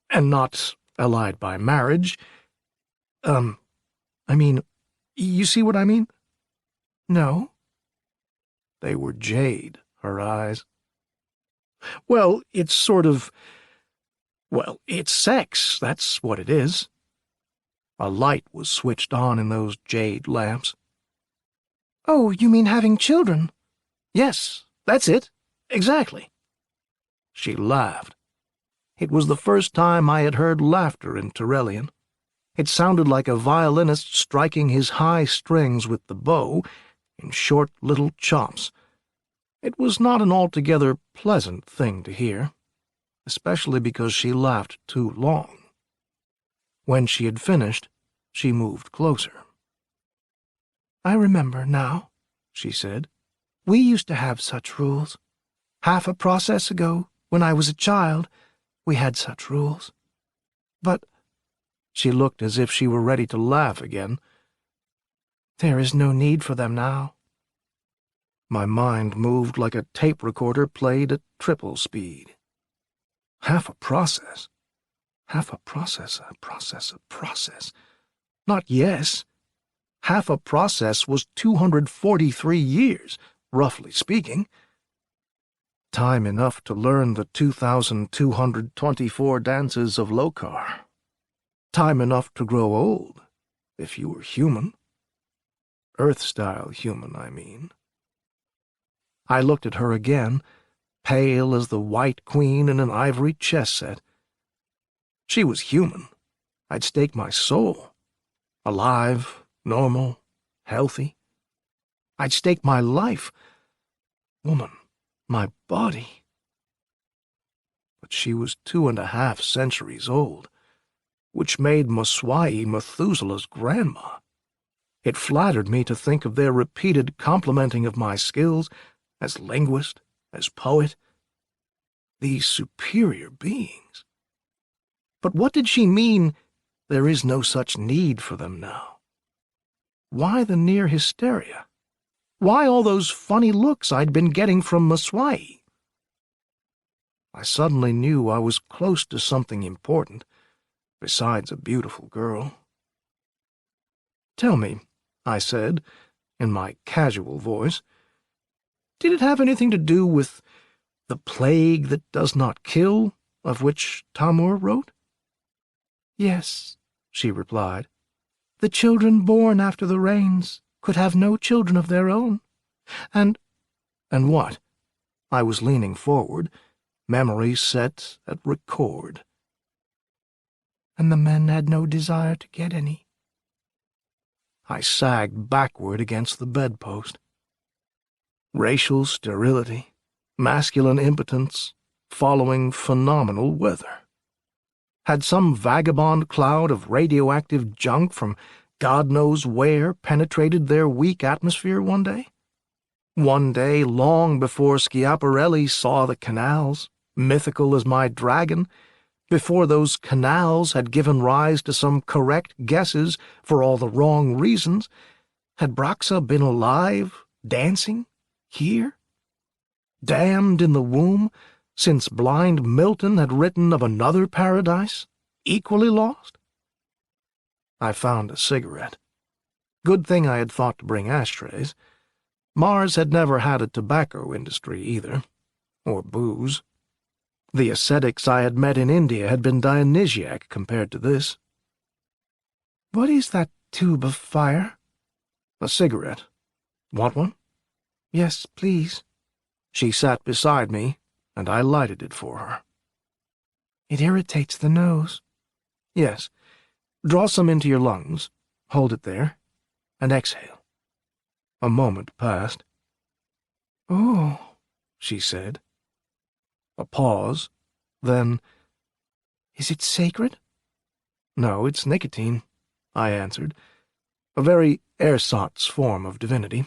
and not allied by marriage. You see what I mean?" "No." They were jade, her eyes. "Well, it's sort of... well, it's sex, that's what it is." A light was switched on in those jade lamps. "Oh, you mean having children?" "Yes, that's it. Exactly." She laughed. It was the first time I had heard laughter in Tyrellian. It sounded like a violinist striking his high strings with the bow in short little chops. It was not an altogether pleasant thing to hear, especially because she laughed too long. When she had finished, she moved closer. "I remember now," she said. "We used to have such rules. Half a process ago, when I was a child, we had such rules. But—" she looked as if she were ready to laugh again. "There is no need for them now." My mind moved like a tape recorder played at triple speed. Half a process. Half a process, a process, a process. Not yes. Half a process was 243 years, roughly speaking. Time enough to learn the 2,224 dances of Lokar. Time enough to grow old, if you were human. Earth-style human, I mean. I looked at her again, pale as the white queen in an ivory chess set. She was human. I'd stake my soul. Alive, normal, healthy. I'd stake my life. Woman, my body. But she was 2.5 centuries old, which made Maswai Methuselah's grandma. It flattered me to think of their repeated complimenting of my skills as linguist, as poet. These superior beings. But what did she mean, there is no such need for them now? Why the near hysteria? Why all those funny looks I'd been getting from Maswai? I suddenly knew I was close to something important, besides a beautiful girl. "Tell me," I said, in my casual voice, "did it have anything to do with the plague that does not kill, of which Tamur wrote?" "Yes," she replied. "The children born after the rains could have no children of their own. And what?" I was leaning forward, memory set at record. "And the men had no desire to get any." I sagged backward against the bedpost. Racial sterility, masculine impotence, following phenomenal weather. Had some vagabond cloud of radioactive junk from God knows where penetrated their weak atmosphere one day? One day long before Schiaparelli saw the canals, mythical as my dragon, before those canals had given rise to some correct guesses for all the wrong reasons, had Braxa been alive, dancing, here? Damned in the womb, since blind Milton had written of another paradise, equally lost? I found a cigarette. Good thing I had thought to bring ashtrays. Mars had never had a tobacco industry either, or booze. The ascetics I had met in India had been Dionysiac compared to this. What is that tube of fire? A cigarette. Want one? Yes, please. She sat beside me, and I lighted it for her. It irritates the nose. Yes. Draw some into your lungs, hold it there, and exhale. A moment passed. Oh, she said. A pause, then, is it sacred? No, it's nicotine, I answered. A very ersatz form of divinity.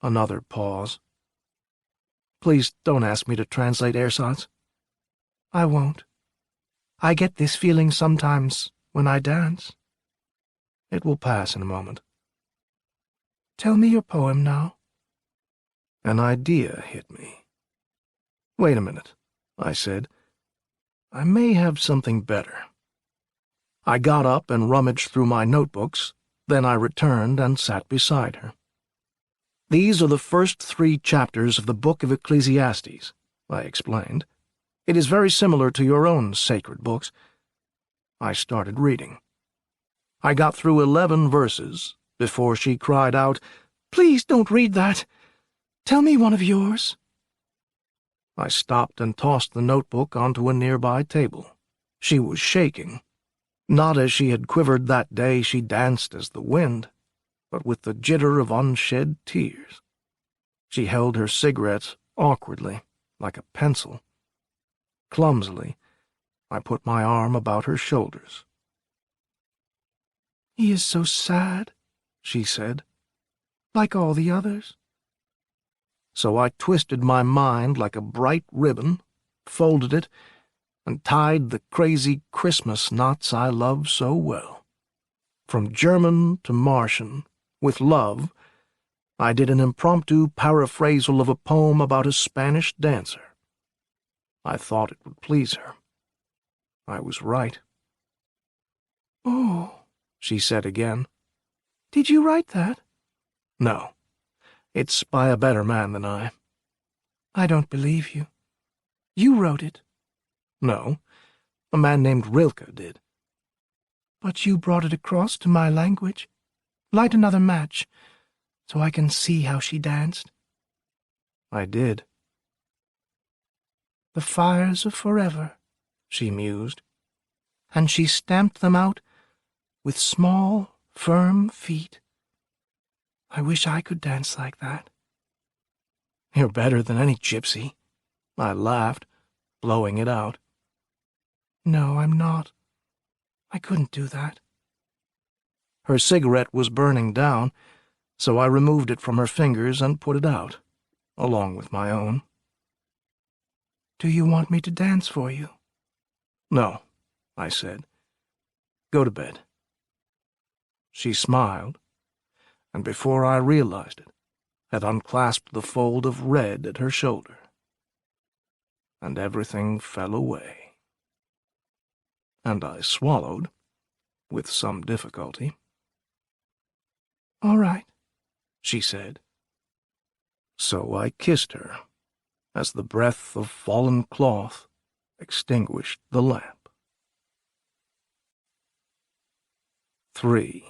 Another pause. Please don't ask me to translate ersatz. I won't. I get this feeling sometimes when I dance. It will pass in a moment. Tell me your poem now. An idea hit me. Wait a minute, I said. I may have something better. I got up and rummaged through my notebooks, then I returned and sat beside her. These are the first 3 chapters of the book of Ecclesiastes, I explained. It is very similar to your own sacred books. I started reading. I got through 11 verses before she cried out, "Please don't read that. Tell me one of yours." I stopped and tossed the notebook onto a nearby table. She was shaking. Not as she had quivered that day she danced as the wind, but with the jitter of unshed tears. She held her cigarette awkwardly, like a pencil. Clumsily, I put my arm about her shoulders. "He is so sad," she said, "like all the others." So I twisted my mind like a bright ribbon, folded it, and tied the crazy Christmas knots I love so well. From German to Martian, with love, I did an impromptu paraphrasal of a poem about a Spanish dancer. I thought it would please her. I was right. "Oh," she said again. "Did you write that?" No. It's by a better man than I. "I don't believe you. You wrote it." No. A man named Rilke did. "But you brought it across to my language. Light another match, so I can see how she danced." I did. "The fires of forever," she mused, and she stamped them out with small, firm feet. I wish I could dance like that. You're better than any gypsy, I laughed, blowing it out. No, I'm not. I couldn't do that. Her cigarette was burning down, so I removed it from her fingers and put it out, along with my own. Do you want me to dance for you? No, I said. Go to bed. She smiled, and before I realized it, had unclasped the fold of red at her shoulder. And everything fell away. And I swallowed, with some difficulty. "All right," she said. So I kissed her, as the breath of fallen cloth extinguished the lamp. 3.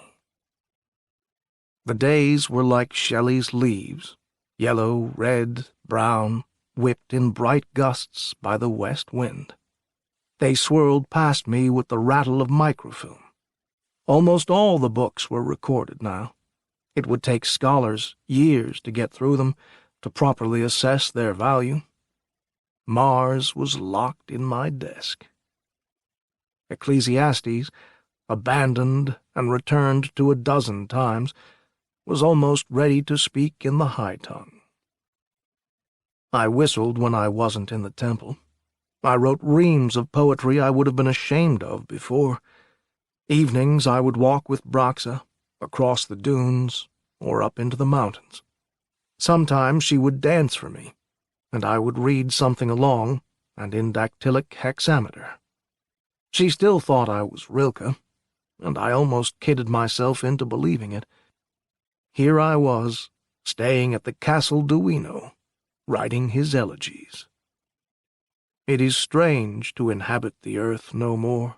The days were like Shelley's leaves, yellow, red, brown, whipped in bright gusts by the west wind. They swirled past me with the rattle of microfilm. Almost all the books were recorded now. It would take scholars years to get through them, to properly assess their value. Mars was locked in my desk. Ecclesiastes, abandoned and returned to 12 times, was almost ready to speak in the high tongue. I whistled when I wasn't in the temple. I wrote reams of poetry I would have been ashamed of before. Evenings I would walk with Braxa, across the dunes, or up into the mountains. Sometimes she would dance for me, and I would read something along, and in dactylic hexameter. She still thought I was Rilke, and I almost kidded myself into believing it. Here I was, staying at the Castle Duino, writing his elegies. It is strange to inhabit the earth no more,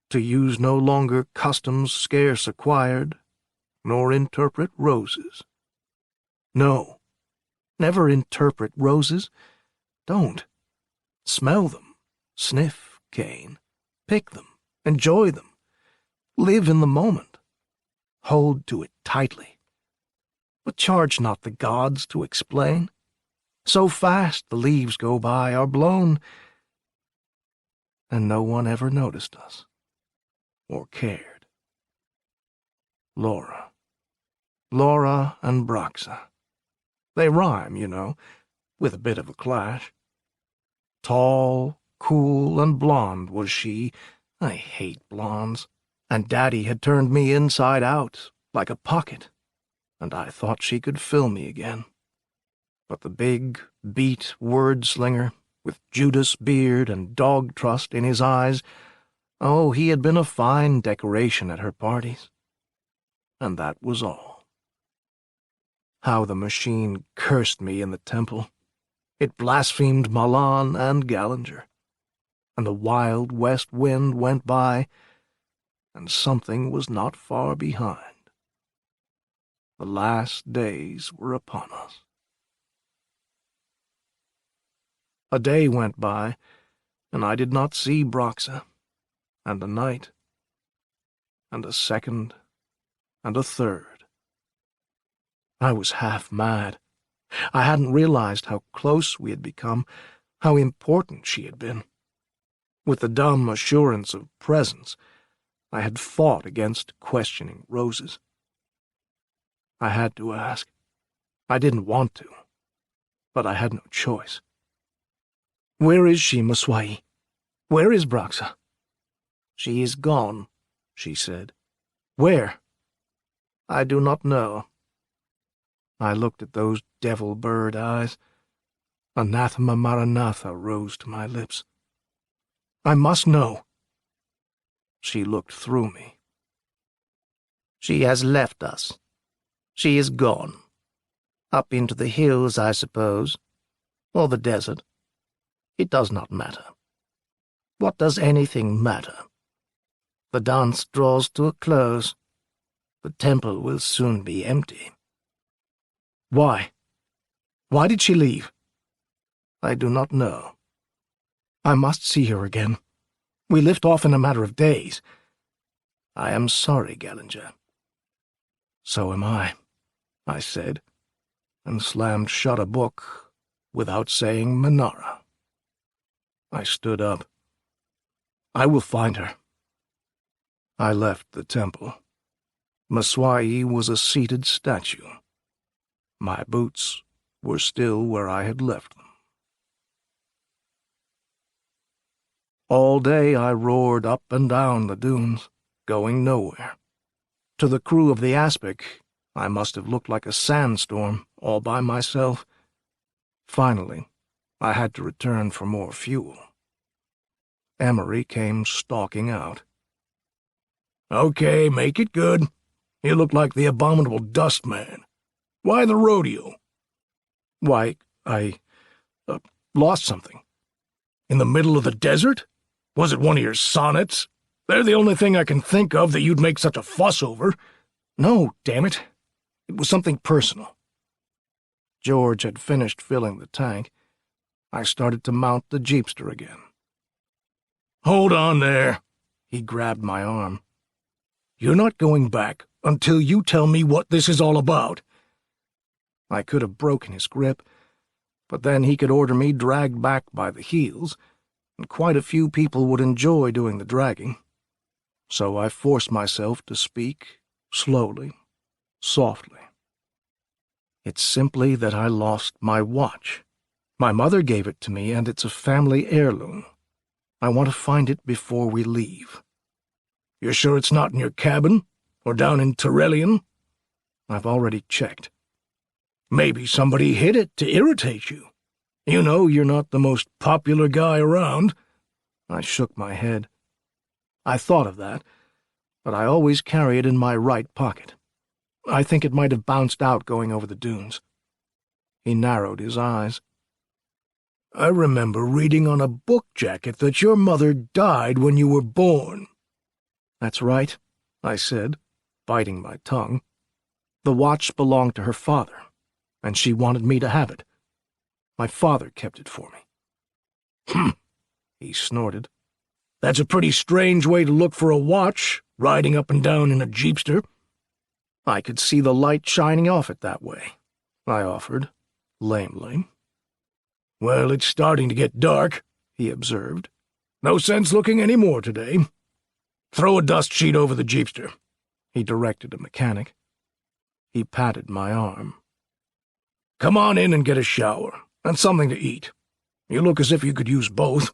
to use no longer customs scarce acquired, nor interpret roses. No, never interpret roses. Don't. Smell them, sniff, Cain, pick them, enjoy them, live in the moment, hold to it tightly. But charge not the gods to explain. So fast the leaves go by, are blown, and no one ever noticed us, or cared. Laura and Broxa. They rhyme, you know, with a bit of a clash. Tall, cool, and blonde was she. I hate blondes. And Daddy had turned me inside out, like a pocket, and I thought she could fill me again. But the big, beat word-slinger, with Judas beard and dog trust in his eyes, oh, he had been a fine decoration at her parties. And that was all. How the machine cursed me in the temple. It blasphemed Milan and Gallinger. And the wild west wind went by, and something was not far behind. The last days were upon us. A day went by, and I did not see Broxa, and a night, and a second, and a third. I was half mad. I hadn't realized how close we had become, how important she had been. With the dumb assurance of presence, I had fought against questioning roses. I had to ask. I didn't want to, but I had no choice. "Where is she, Maswai? Where is Broxa?" "She is gone," she said. "Where?" "I do not know." I looked at those devil-bird eyes. Anathema Maranatha rose to my lips. "I must know." She looked through me. "She has left us. She is gone. Up into the hills, I suppose, or the desert. It does not matter. What does anything matter? The dance draws to a close. The temple will soon be empty." "Why? Why did she leave?" "I do not know." "I must see her again. We lift off in a matter of days." "I am sorry, Gallinger." "So am I said, and slammed shut a book without saying Manara. I stood up. "I will find her." I left the temple. Maswai was a seated statue. My boots were still where I had left them. All day I roared up and down the dunes, going nowhere. To the crew of the Aspic, I must have looked like a sandstorm, all by myself. Finally, I had to return for more fuel. Emery came stalking out. "Okay, make it good. You look like the abominable dust man. Why the rodeo?" "Why, I lost something." "In the middle of the desert? Was it one of your sonnets? They're the only thing I can think of that you'd make such a fuss over." "No, damn it. It was something personal." George had finished filling the tank. I started to mount the jeepster again. "Hold on there." He grabbed my arm. "You're not going back until you tell me what this is all about." I could have broken his grip, but then he could order me dragged back by the heels, and quite a few people would enjoy doing the dragging. So I forced myself to speak, slowly, softly. "It's simply that I lost my watch. My mother gave it to me, and it's a family heirloom. I want to find it before we leave." "You're sure it's not in your cabin, or down in Tyrellian?" "I've already checked." "Maybe somebody hid it to irritate you. You know you're not the most popular guy around." I shook my head. "I thought of that, but I always carry it in my right pocket. I think it might have bounced out going over the dunes." He narrowed his eyes. I remember reading on a book jacket that your mother died when you were born. That's right, I said, biting my tongue. The watch belonged to her father, and she wanted me to have it. My father kept it for me. He snorted. That's a pretty strange way to look for a watch, riding up and down in a jeepster. I could see the light shining off it that way, I offered, lamely. Well, it's starting to get dark, he observed. No sense looking any more today. Throw a dust sheet over the jeepster, he directed a mechanic. He patted my arm. Come on in and get a shower, and something to eat. You look as if you could use both.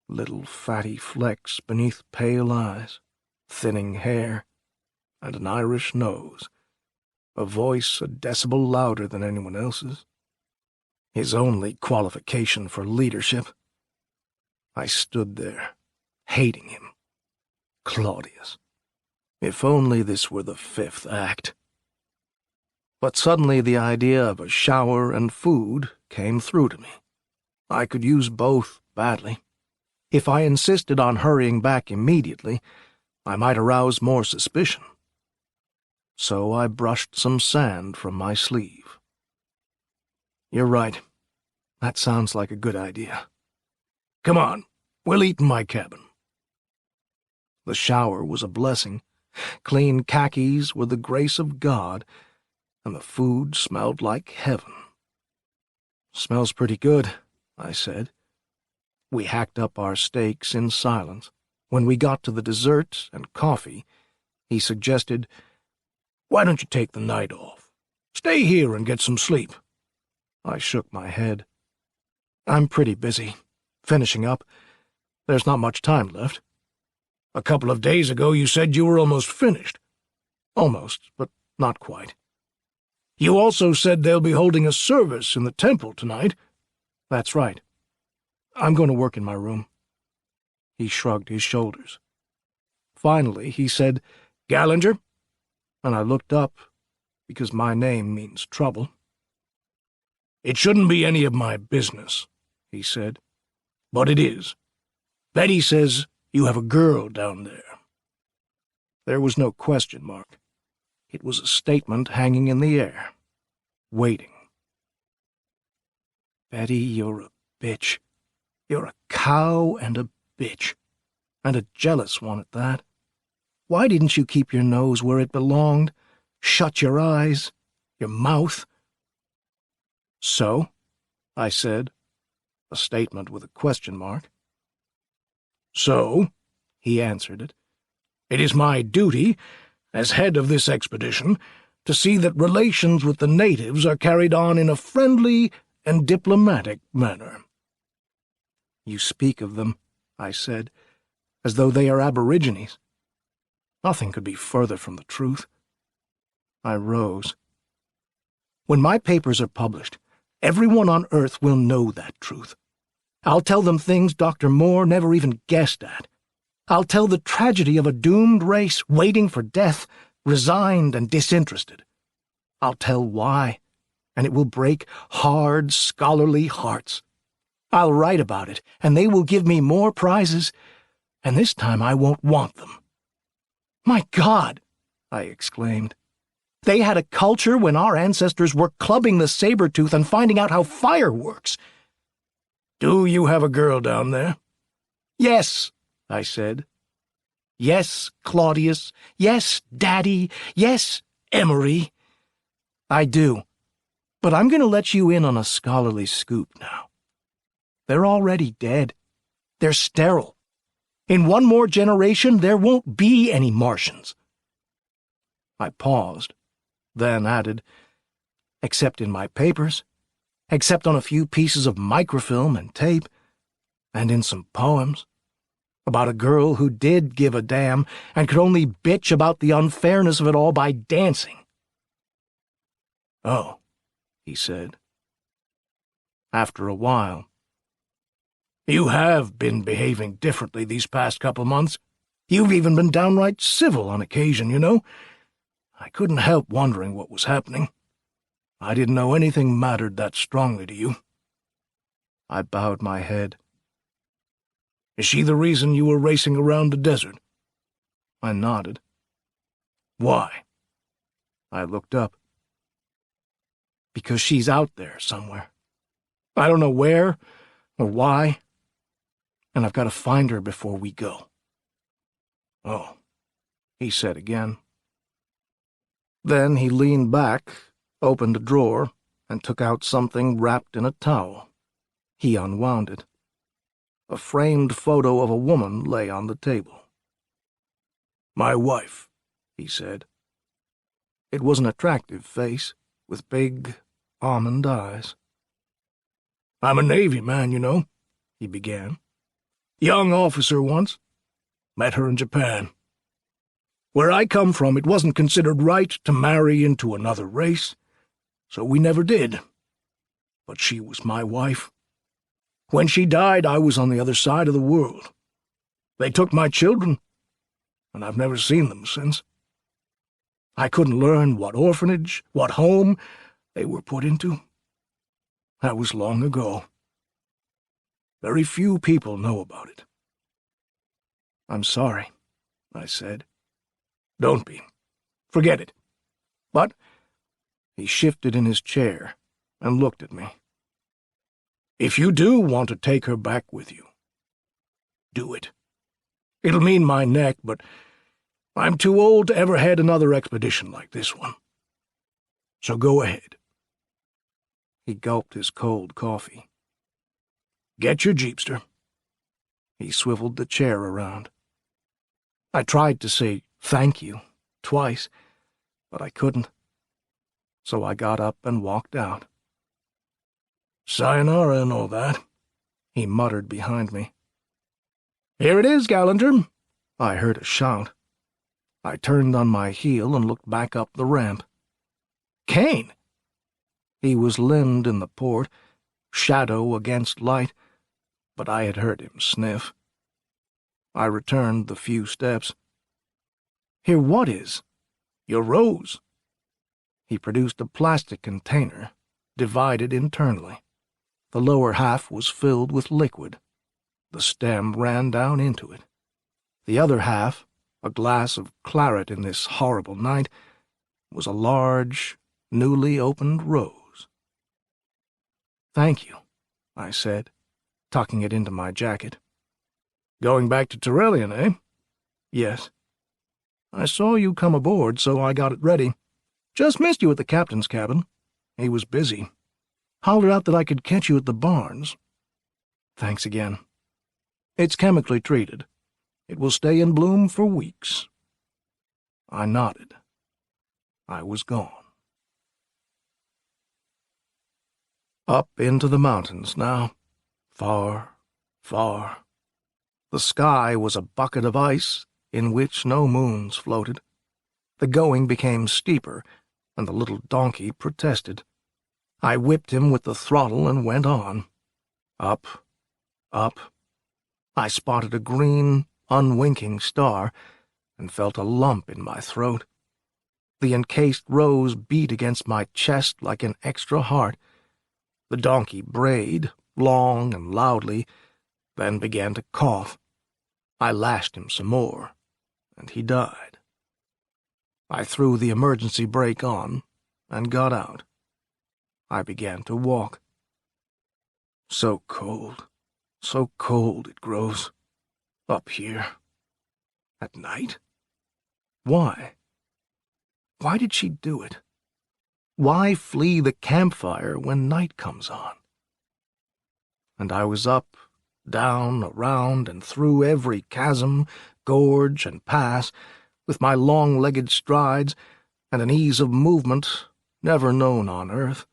Little fatty flecks beneath pale eyes, thinning hair, and an Irish nose, a voice a decibel louder than anyone else's. His only qualification for leadership. I stood there, hating him. Claudius. If only this were the fifth act. But suddenly the idea of a shower and food came through to me. I could use both badly. If I insisted on hurrying back immediately, I might arouse more suspicion. So I brushed some sand from my sleeve. You're right. That sounds like a good idea. Come on, we'll eat in my cabin. The shower was a blessing. Clean khakis were the grace of God, and the food smelled like heaven. Smells pretty good, I said. We hacked up our steaks in silence. When we got to the dessert and coffee, he suggested, Why don't you take the night off? Stay here and get some sleep. I shook my head. I'm pretty busy. Finishing up. There's not much time left. A couple of days ago you said you were almost finished. Almost, but not quite. You also said they'll be holding a service in the temple tonight. That's right. I'm going to work in my room. He shrugged his shoulders. Finally, he said, Gallinger? And I looked up, because my name means trouble. It shouldn't be any of my business, he said. But it is. Betty says you have a girl down there. There was no question mark. It was a statement hanging in the air, waiting. Betty, you're a bitch. You're a cow and a bitch, and a jealous one at that. Why didn't you keep your nose where it belonged? Shut your eyes, your mouth? So, I said, a statement with a question mark. So, he answered it, it is my duty, as head of this expedition, to see that relations with the natives are carried on in a friendly and diplomatic manner. You speak of them, I said, as though they are aborigines. Nothing could be further from the truth. I rose. When my papers are published, everyone on Earth will know that truth. I'll tell them things Dr. Moore never even guessed at. I'll tell the tragedy of a doomed race waiting for death, resigned and disinterested. I'll tell why, and it will break hard, scholarly hearts. I'll write about it, and they will give me more prizes, and this time I won't want them. My God, I exclaimed. They had a culture when our ancestors were clubbing the saber-tooth and finding out how fire works. Do you have a girl down there? Yes, I said. Yes, Claudius. Yes, Daddy. Yes, Emery. I do. But I'm going to let you in on a scholarly scoop now. They're already dead. They're sterile. In one more generation, there won't be any Martians. I paused, then added, except in my papers, except on a few pieces of microfilm and tape, and in some poems, about a girl who did give a damn and could only bitch about the unfairness of it all by dancing. Oh, he said. After a while, you have been behaving differently these past couple months. You've even been downright civil on occasion, you know. I couldn't help wondering what was happening. I didn't know anything mattered that strongly to you. I bowed my head. Is she the reason you were racing around the desert? I nodded. Why? I looked up. Because she's out there somewhere. I don't know where or why, and I've got to find her before we go. Oh, he said again. Then he leaned back, opened a drawer, and took out something wrapped in a towel. He unwound it. A framed photo of a woman lay on the table. My wife, he said. It was an attractive face, with big, almond eyes. I'm a Navy man, you know, he began. Young officer once. Met her in Japan. Where I come from, it wasn't considered right to marry into another race, so we never did. But she was my wife. When she died, I was on the other side of the world. They took my children, and I've never seen them since. I couldn't learn what orphanage, what home they were put into. That was long ago. Very few people know about it. I'm sorry, I said. Don't be. Forget it. But he shifted in his chair and looked at me. If you do want to take her back with you, do it. It'll mean my neck, but I'm too old to ever head another expedition like this one. So go ahead. He gulped his cold coffee. Get your jeepster. He swiveled the chair around. I tried to say thank you twice, but I couldn't. So I got up and walked out. Sayonara and all that, he muttered behind me. Here it is, Gallinger, I heard a shout. I turned on my heel and looked back up the ramp. Kane! He was limned in the port, shadow against light, but I had heard him sniff. I returned the few steps. Here what is? Your rose. He produced a plastic container, divided internally. The lower half was filled with liquid. The stem ran down into it. The other half, a glass of claret in this horrible night, was a large, newly opened rose. Thank you, I said, tucking it into my jacket. Going back to Tyrrellian, eh? Yes. I saw you come aboard, so I got it ready. Just missed you at the captain's cabin. He was busy. Hollered out that I could catch you at the barns. Thanks again. It's chemically treated. It will stay in bloom for weeks. I nodded. I was gone. Up into the mountains now. Far, far. The sky was a bucket of ice in which no moons floated. The going became steeper, and the little donkey protested. I whipped him with the throttle and went on. Up, up. I spotted a green, unwinking star and felt a lump in my throat. The encased rose beat against my chest like an extra heart. The donkey brayed, long and loudly, then began to cough. I lashed him some more, and he died. I threw the emergency brake on and got out. I began to walk. So cold it grows, up here, at night. Why? Why did she do it? Why flee the campfire when night comes on? And I was up, down, around, and through every chasm, gorge, and pass, with my long-legged strides and an ease of movement never known on earth.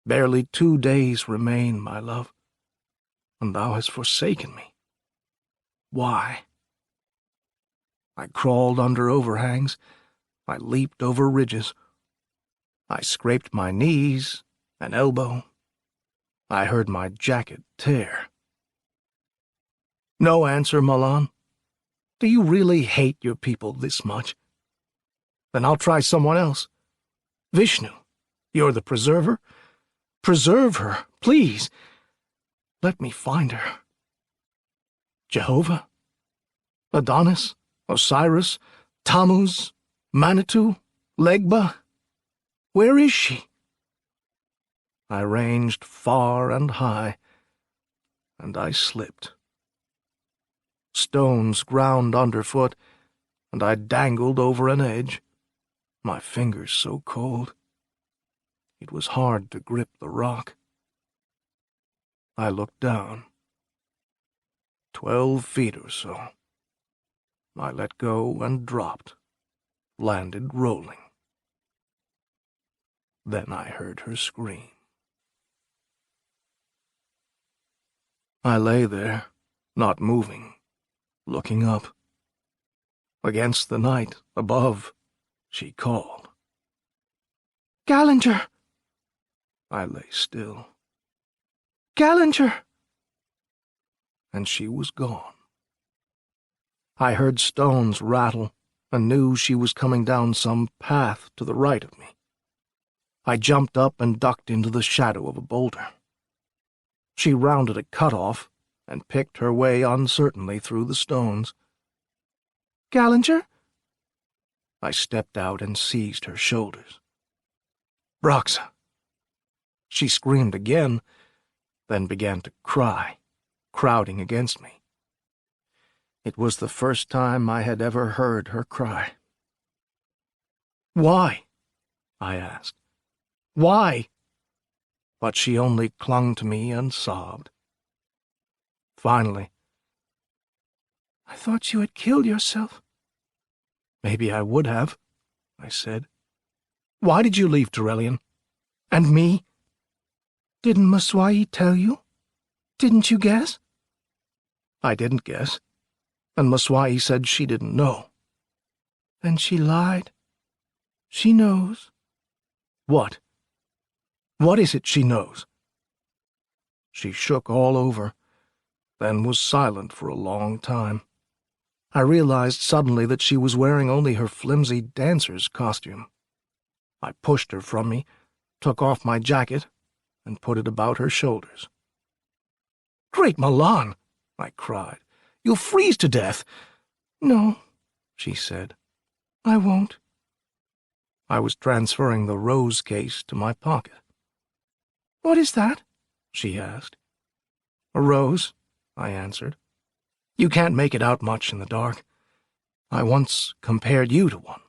Barely 2 days remain, my love, and thou hast forsaken me. Why? I crawled under overhangs. I leaped over ridges. I scraped my knees, an elbow. I heard my jacket tear. No answer, Malan? Do you really hate your people this much? Then I'll try someone else. Vishnu, you're the preserver. Preserve her, please. Let me find her. Jehovah? Adonis? Osiris? Tammuz? Manitou? Legba? Where is she? I ranged far and high, and I slipped. Stones ground underfoot, and I dangled over an edge, my fingers so cold. It was hard to grip the rock. I looked down. 12 feet or so. I let go and dropped, landed rolling. Then I heard her scream. I lay there, not moving, looking up. Against the night above, she called. "Gallinger!" I lay still. "Gallinger!" And she was gone. I heard stones rattle and knew she was coming down some path to the right of me. I jumped up and ducked into the shadow of a boulder. She rounded a cutoff and picked her way uncertainly through the stones. "Gallinger?" I stepped out and seized her shoulders. "Broxa!" She screamed again, then began to cry, crowding against me. It was the first time I had ever heard her cry. "Why?" I asked. "Why?" But she only clung to me and sobbed. Finally, "I thought you had killed yourself." "Maybe I would have," I said. "Why did you leave Torellian? And me?" "Didn't Maswai tell you? Didn't you guess?" "I didn't guess, and Maswai said she didn't know." "Then she lied. She knows." "What? What is it she knows?" She shook all over, then was silent for a long time. I realized suddenly that she was wearing only her flimsy dancer's costume. I pushed her from me, took off my jacket, and put it about her shoulders. "Great Milan!" I cried. "You'll freeze to death." "No," she said. "I won't." I was transferring the rose case to my pocket. "What is that?" she asked. "A rose," I answered. "You can't make it out much in the dark. I once compared you to one.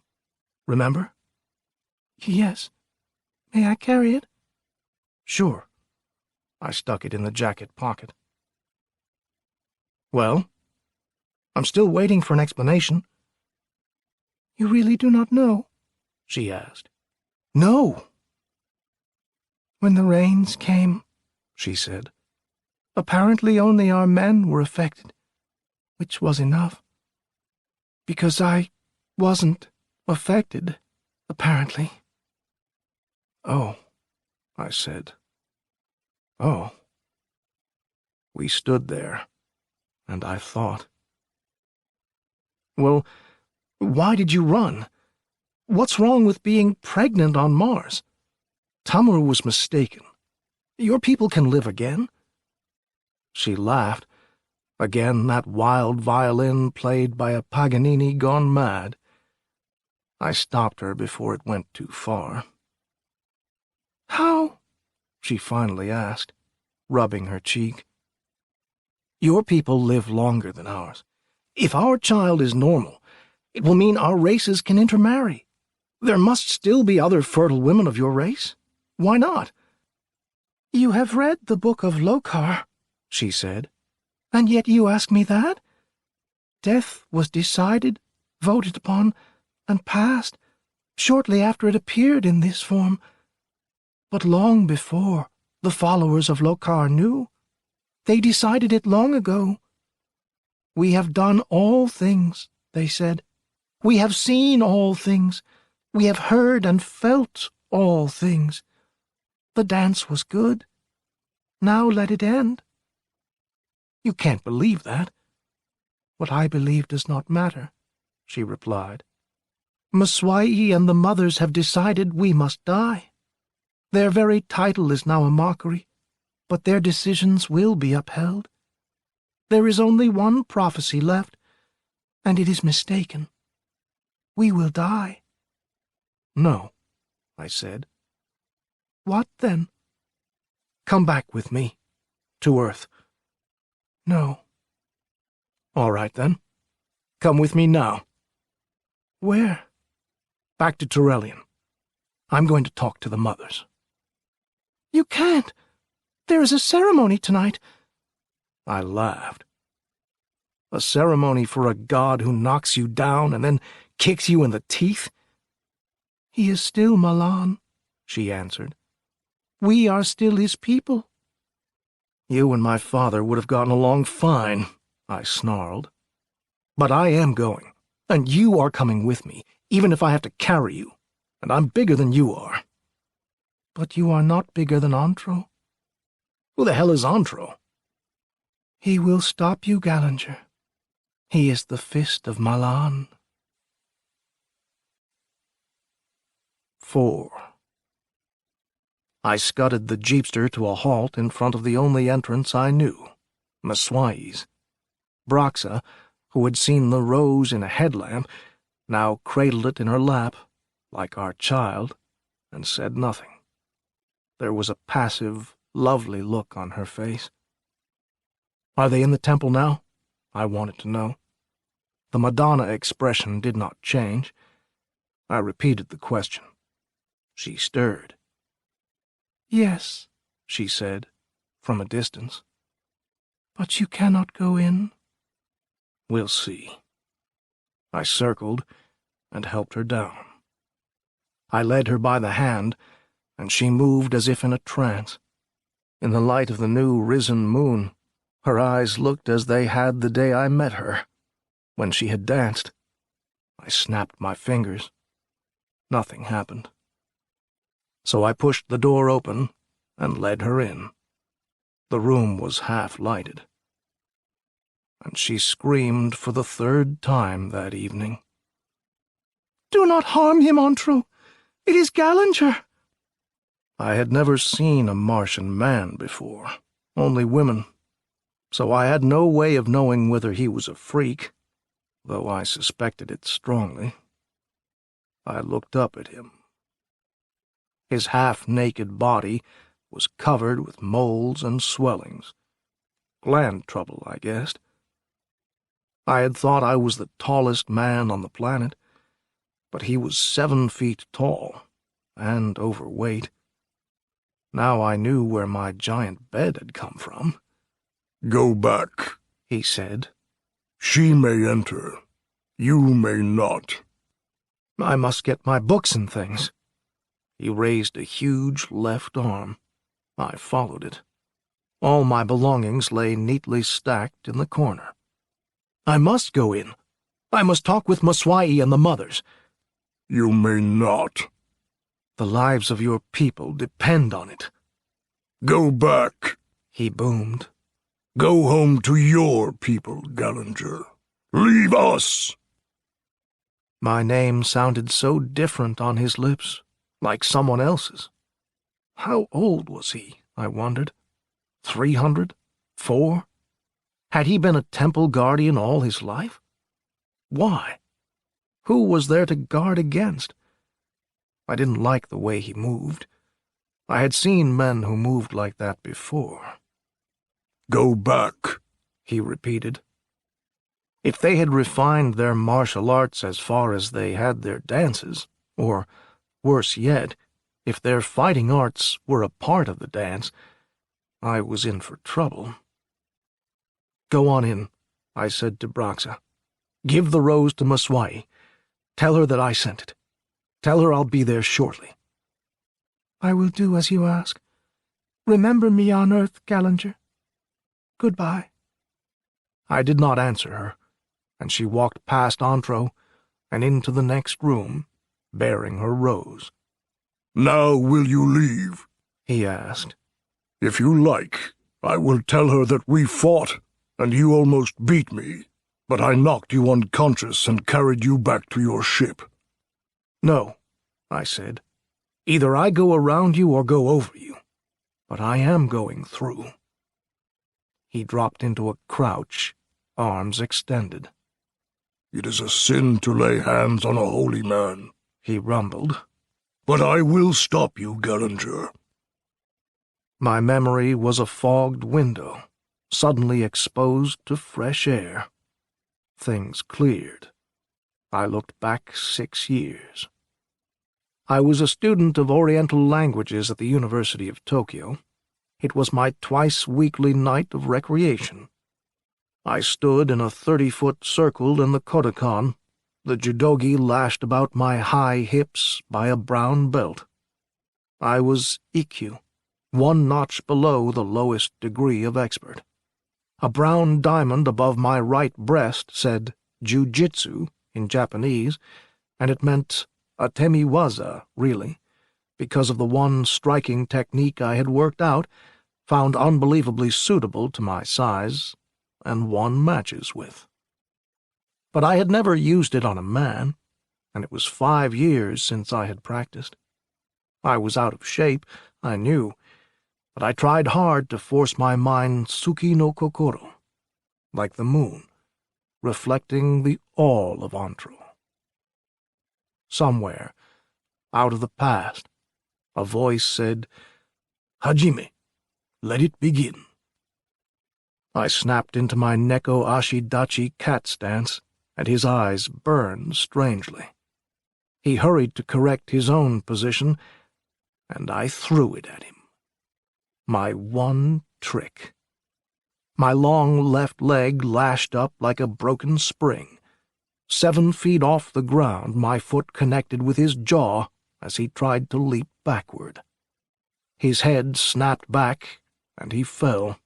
Remember?" "Yes. May I carry it?" "Sure." I stuck it in the jacket pocket. "Well? I'm still waiting for an explanation." "You really do not know?" she asked. "No." "When the rains came," she said, "apparently only our men were affected, which was enough. Because I wasn't affected, apparently." "Oh," I said. "Oh." We stood there, and I thought. "Well, why did you run? What's wrong with being pregnant on Mars? Tamur was mistaken. Your people can live again." She laughed. Again that wild violin played by a Paganini gone mad. I stopped her before it went too far. "How?" she finally asked, rubbing her cheek. "Your people live longer than ours. If our child is normal, it will mean our races can intermarry. There must still be other fertile women of your race. Why not?" "You have read the Book of Lokar," she said, "and yet you ask me that? Death was decided, voted upon, and passed shortly after it appeared in this form. But long before, the followers of Lokar knew. They decided it long ago. We have done all things, they said. We have seen all things. We have heard and felt all things. The dance was good. Now let it end." "You can't believe that." "What I believe does not matter," she replied. "Maswai and the mothers have decided we must die. Their very title is now a mockery. but their decisions will be upheld. There is only one prophecy left, and it is mistaken. We will die. No, I said. What then? Come back with me, to Earth. No. All right, then. Come with me now. Where? Back to Turellian. I'm going to talk to the mothers. You can't. There is a ceremony tonight. I laughed. A ceremony for a god who knocks you down and then kicks you in the teeth? He is still Milan, she answered. We are still his people. You and my father would have gotten along fine, I snarled. But I am going, and you are coming with me, even if I have to carry you, and I'm bigger than you are. But you are not bigger than Antro. Who the hell is Antro? He will stop you, Gallinger. He is the fist of Milan. 4. I scudded the jeepster to a halt in front of the only entrance I knew, Maswai's. Broxa, who had seen the rose in a headlamp, now cradled it in her lap, like our child, and said nothing. There was a passive, lovely look on her face. Are they in the temple now? I wanted to know. The Madonna expression did not change. I repeated the question. She stirred. Yes, she said, from a distance. But you cannot go in. We'll see. I circled and helped her down. I led her by the hand, and she moved as if in a trance. In the light of the new risen moon, her eyes looked as they had the day I met her, when she had danced. I snapped my fingers. Nothing happened. So I pushed the door open and led her in. The room was half-lighted. And she screamed for the third time that evening. Do not harm him, Antro. It is Gallinger. I had never seen a Martian man before, only women, so I had no way of knowing whether he was a freak, though I suspected it strongly. I looked up at him. His half-naked body was covered with moles and swellings. Gland trouble, I guessed. I had thought I was the tallest man on the planet, but he was 7 feet tall, and overweight. Now I knew where my giant bed had come from. "Go back," he said. "She may enter. You may not." I must get my books and things. He raised a huge left arm. I followed it. All my belongings lay neatly stacked in the corner. I must go in. I must talk with Maswai and the mothers. You may not. The lives of your people depend on it. Go back, he boomed. Go home to your people, Gallinger. Leave us! My name sounded so different on his lips, like someone else's. How old was he, I wondered? 300? 4? Had he been a temple guardian all his life? Why? Who was there to guard against? I didn't like the way he moved. I had seen men who moved like that before. Go back, he repeated. If they had refined their martial arts as far as they had their dances, or, worse yet, if their fighting arts were a part of the dance, I was in for trouble. Go on in, I said to Broxa. Give the rose to Maswai. Tell her that I sent it. Tell her I'll be there shortly. I will do as you ask. Remember me on Earth, Gallinger. Goodbye. I did not answer her, and she walked past Antro and into the next room, bearing her rose. Now will you leave? He asked. If you like, I will tell her that we fought, and you almost beat me, but I knocked you unconscious and carried you back to your ship. No, I said. Either I go around you or go over you. but I am going through." He dropped into a crouch, arms extended. "It is a sin to lay hands on a holy man," he rumbled. "But I will stop you, Gallinger." My memory was a fogged window, suddenly exposed to fresh air. Things cleared. I looked back 6 years. I was a student of Oriental languages at the University of Tokyo. It was my twice-weekly night of recreation. I stood in a 30-foot circle in the Kodokan, the judogi lashed about my high hips by a brown belt. I was Ikkyu, one notch below the lowest degree of expert. A brown diamond above my right breast said Jiu-Jitsu in Japanese, and it meant Atemiwaza, really, because of the one striking technique I had worked out, found unbelievably suitable to my size, and won matches with. But I had never used it on a man, and it was 5 years since I had practiced. I was out of shape, I knew, but I tried hard to force my mind Tsuki no Kokoro, like the moon, reflecting the all of Antro. Somewhere, out of the past, a voice said, "Hajime, let it begin." I snapped into my Neko Ashidachi cat stance, and his eyes burned strangely. He hurried to correct his own position, and I threw it at him. My one trick. My long left leg lashed up like a broken spring. 7 feet off the ground, my foot connected with his jaw as he tried to leap backward. His head snapped back, and he fell.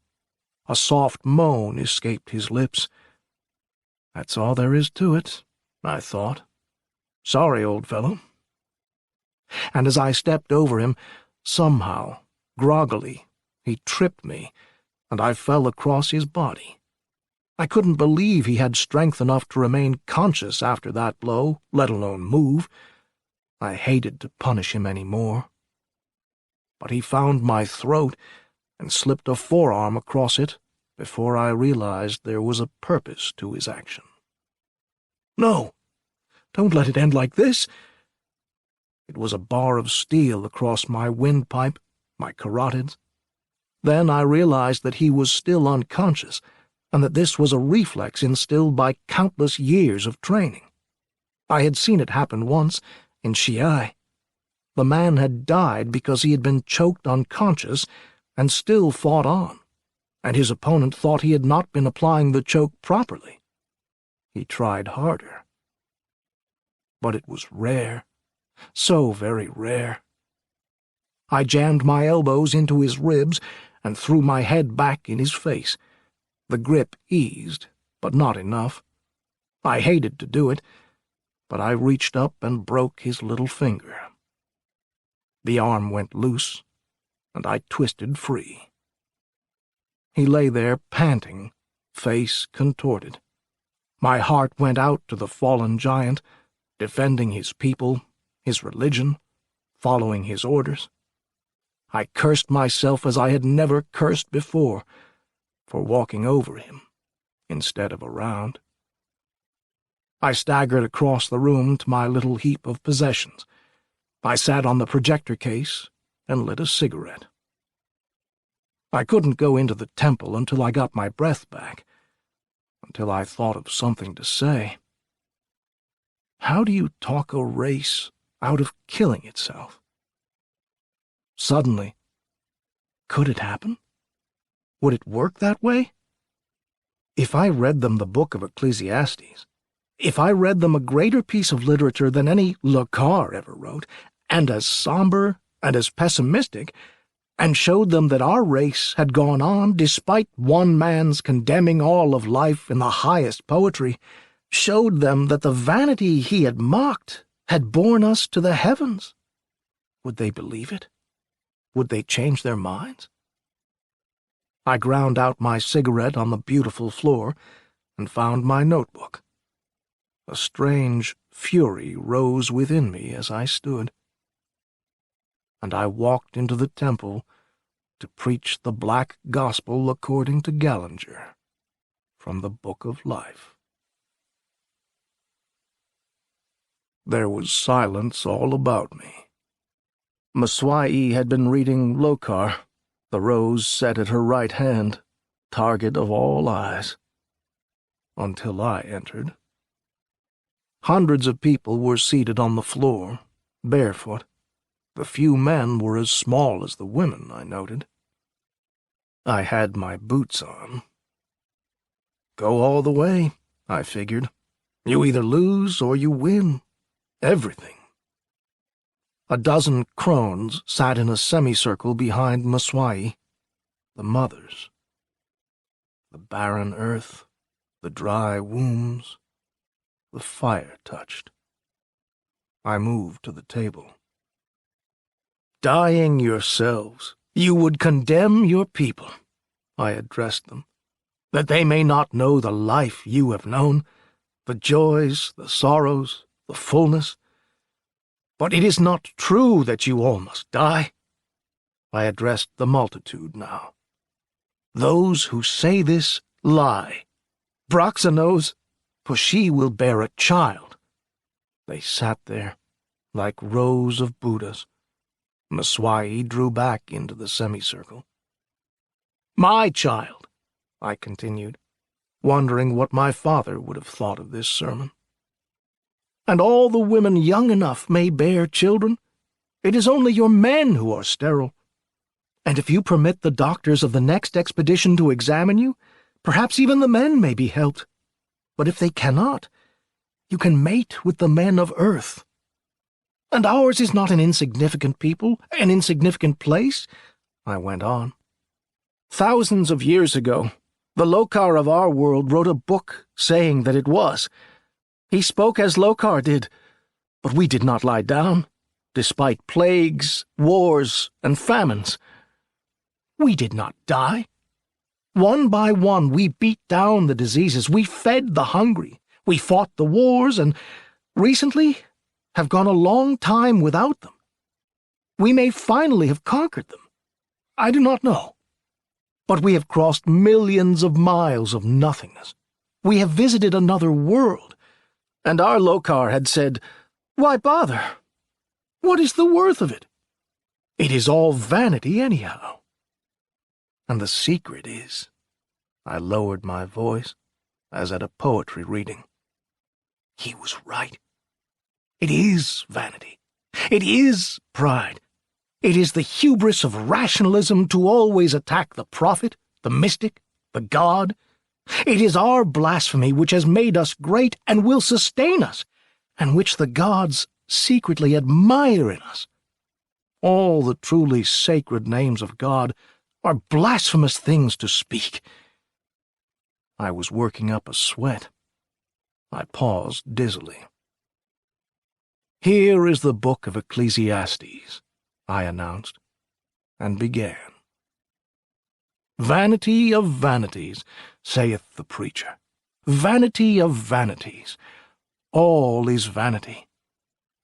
A soft moan escaped his lips. That's all there is to it, I thought. Sorry, old fellow. And as I stepped over him, somehow, groggily, he tripped me, and I fell across his body. I couldn't believe he had strength enough to remain conscious after that blow, let alone move. I hated to punish him any more. But he found my throat and slipped a forearm across it before I realized there was a purpose to his action. "No! Don't let it end like this!" It was a bar of steel across my windpipe, my carotids. Then I realized that he was still unconscious, and that this was a reflex instilled by countless years of training. I had seen it happen once, in Shiai. The man had died because he had been choked unconscious and still fought on, and his opponent thought he had not been applying the choke properly. He tried harder. But it was rare, so very rare. I jammed my elbows into his ribs and threw my head back in his face. The grip eased, but not enough. I hated to do it, but I reached up and broke his little finger. The arm went loose, and I twisted free. He lay there panting, face contorted. My heart went out to the fallen giant, defending his people, his religion, following his orders. I cursed myself as I had never cursed before, for walking over him instead of around. I staggered across the room to my little heap of possessions. I sat on the projector case and lit a cigarette. I couldn't go into the temple until I got my breath back, until I thought of something to say. How do you talk a race out of killing itself? Suddenly, could it happen? Would it work that way? If I read them the book of Ecclesiastes, if I read them a greater piece of literature than any Le Carre ever wrote, and as somber and as pessimistic, and showed them that our race had gone on despite one man's condemning all of life in the highest poetry, showed them that the vanity he had mocked had borne us to the heavens, would they believe it? Would they change their minds? I ground out my cigarette on the beautiful floor and found my notebook. A strange fury rose within me as I stood. And I walked into the temple to preach the black gospel according to Gallinger, from the Book of Life. There was silence all about me. Mswai had been reading Lokar, the rose set at her right hand, target of all eyes, until I entered. Hundreds of people were seated on the floor, barefoot. The few men were as small as the women, I noted. I had my boots on. Go all the way, I figured. You either lose or you win. Everything. A dozen crones sat in a semicircle behind Mswai, the mothers. The barren earth, the dry wombs, the fire touched. I moved to the table. Dying yourselves, you would condemn your people, I addressed them, that they may not know the life you have known, the joys, the sorrows, the fullness. But it is not true that you all must die. I addressed the multitude now. Those who say this lie. Braxa knows, for she will bear a child. They sat there, like rows of Buddhas. Mswai drew back into the semicircle. My child, I continued, wondering what my father would have thought of this sermon. And all the women young enough may bear children. It is only your men who are sterile. And if you permit the doctors of the next expedition to examine you, perhaps even the men may be helped. But if they cannot, you can mate with the men of earth. And ours is not an insignificant people, an insignificant place, I went on. Thousands of years ago, the Lokar of our world wrote a book saying that it was. He spoke as Lokar did, but we did not lie down, despite plagues, wars, and famines. We did not die. One by one we beat down the diseases, we fed the hungry, we fought the wars, and recently have gone a long time without them. We may finally have conquered them. I do not know. But we have crossed millions of miles of nothingness. We have visited another world, and our Lokar had said, "Why bother? What is the worth of it? It is all vanity anyhow." And the secret is, I lowered my voice, as at a poetry reading. He was right. It is vanity. It is pride. It is the hubris of rationalism to always attack the prophet, the mystic, the god. It is our blasphemy which has made us great and will sustain us, and which the gods secretly admire in us. All the truly sacred names of God are blasphemous things to speak. I was working up a sweat. I paused dizzily. Here is the book of Ecclesiastes, I announced, and began. Vanity of vanities, saith the preacher. Vanity of vanities. All is vanity.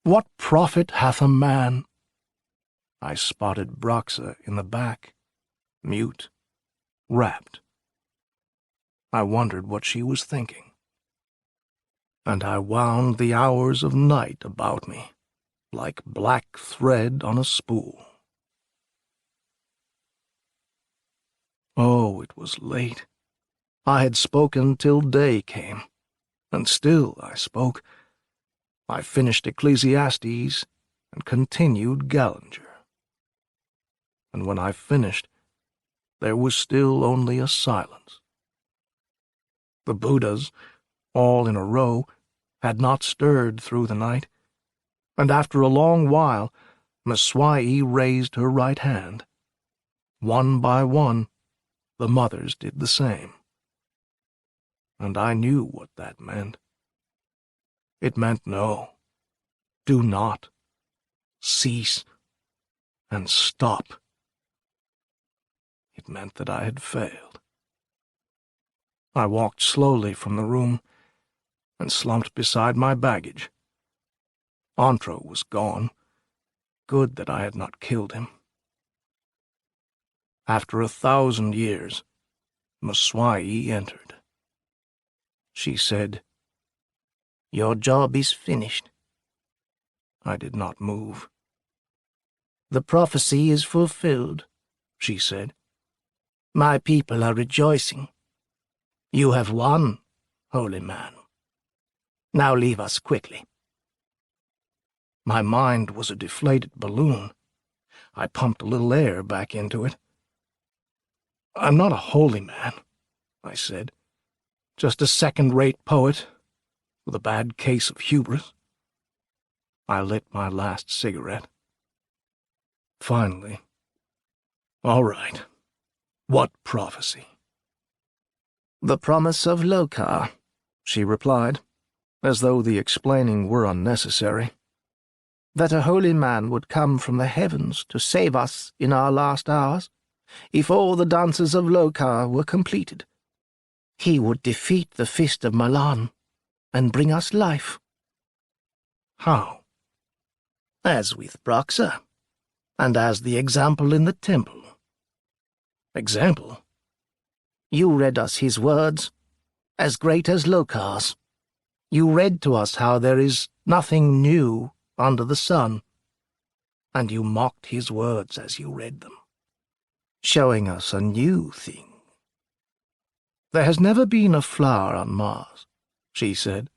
What profit hath a man? I spotted Braxa in the back, mute, rapt. I wondered what she was thinking. And I wound the hours of night about me, like black thread on a spool. Oh, it was late. I had spoken till day came, and still I spoke. I finished Ecclesiastes and continued Gallinger. And when I finished, there was still only a silence. The Buddhas, all in a row, had not stirred through the night, and after a long while, Mswai raised her right hand. One by one, the mothers did the same. And I knew what that meant. It meant no, do not, cease, and stop. It meant that I had failed. I walked slowly from the room and slumped beside my baggage. Antro was gone. Good that I had not killed him. After 1,000 years, Mswai entered. She said, "Your job is finished." I did not move. "The prophecy is fulfilled," she said. "My people are rejoicing. You have won, holy man. Now leave us quickly." My mind was a deflated balloon. I pumped a little air back into it. "I'm not a holy man," I said. "Just a second-rate poet with a bad case of hubris." I lit my last cigarette. Finally, "All right. What prophecy?" "The promise of Lokar," she replied, as though the explaining were unnecessary. "That a holy man would come from the heavens to save us in our last hours, if all the dances of Lokar were completed. He would defeat the fist of Malan and bring us life." "How?" "As with Braxa, and as the example in the temple." "Example?" "You read us his words, as great as Lokar's. You read to us how there is nothing new under the sun, and you mocked his words as you read them, showing us a new thing." "There has never been a flower on Mars," she said,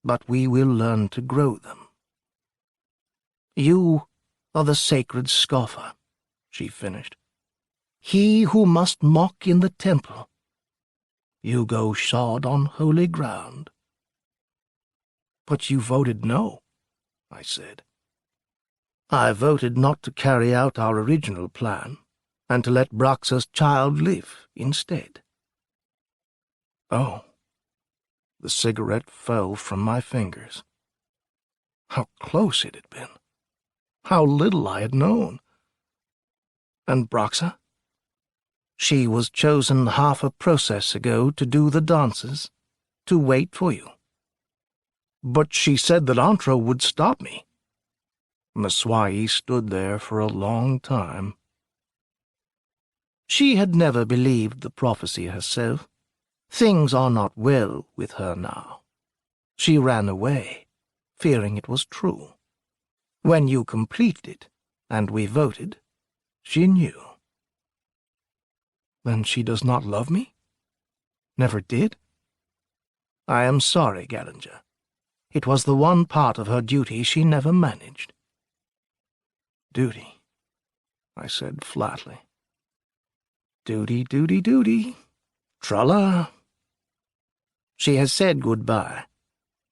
"but we will learn to grow them." "You are the sacred scoffer," she finished. "He who must mock in the temple. You go shod on holy ground." "But you voted no," I said. "I voted not to carry out our original plan, and to let Braxa's child live instead." Oh. The cigarette fell from my fingers. How close it had been. How little I had known. "And Braxa?" "She was chosen half a process ago to do the dances, to wait for you." "But she said that Antro would stop me." Mswai stood there for a long time. She had never believed the prophecy herself. Things are not well with her now. She ran away, fearing it was true. When you completed it, and we voted, she knew. "Then she does not love me? Never did?" "I am sorry, Gallinger. It was the one part of her duty she never managed." "Duty," I said flatly. "Duty, duty, duty. Tra-la." "She has said goodbye.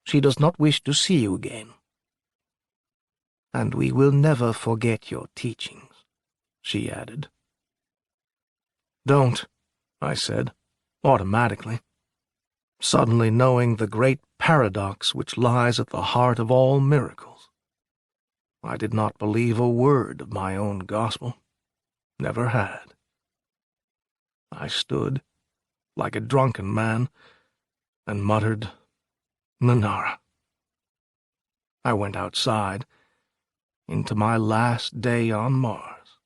She does not wish to see you again." "And we will never forget your teachings," she added. "Don't," I said, automatically, suddenly knowing the great paradox which lies at the heart of all miracles. I did not believe a word of my own gospel. Never had. I stood, like a drunken man, and muttered, "Nanara." I went outside, into my last day on Mars.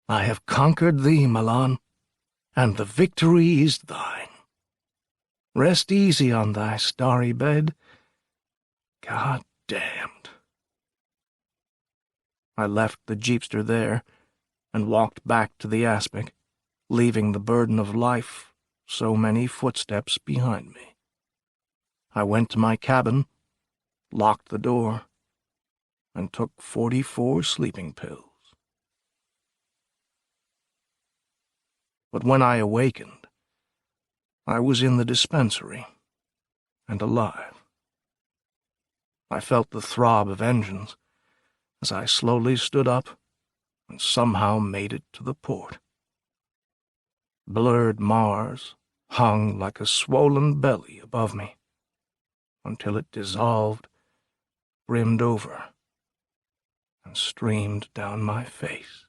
"I have conquered thee, Malan, and the victory is thine. Rest easy on thy starry bed. God damned." I left the jeepster there and walked back to the aspic, leaving the burden of life so many footsteps behind me. I went to my cabin, locked the door, and took 44 sleeping pills. But when I awakened, I was in the dispensary and alive. I felt the throb of engines as I slowly stood up and somehow made it to the port. Blurred Mars hung like a swollen belly above me until it dissolved, brimmed over, and streamed down my face.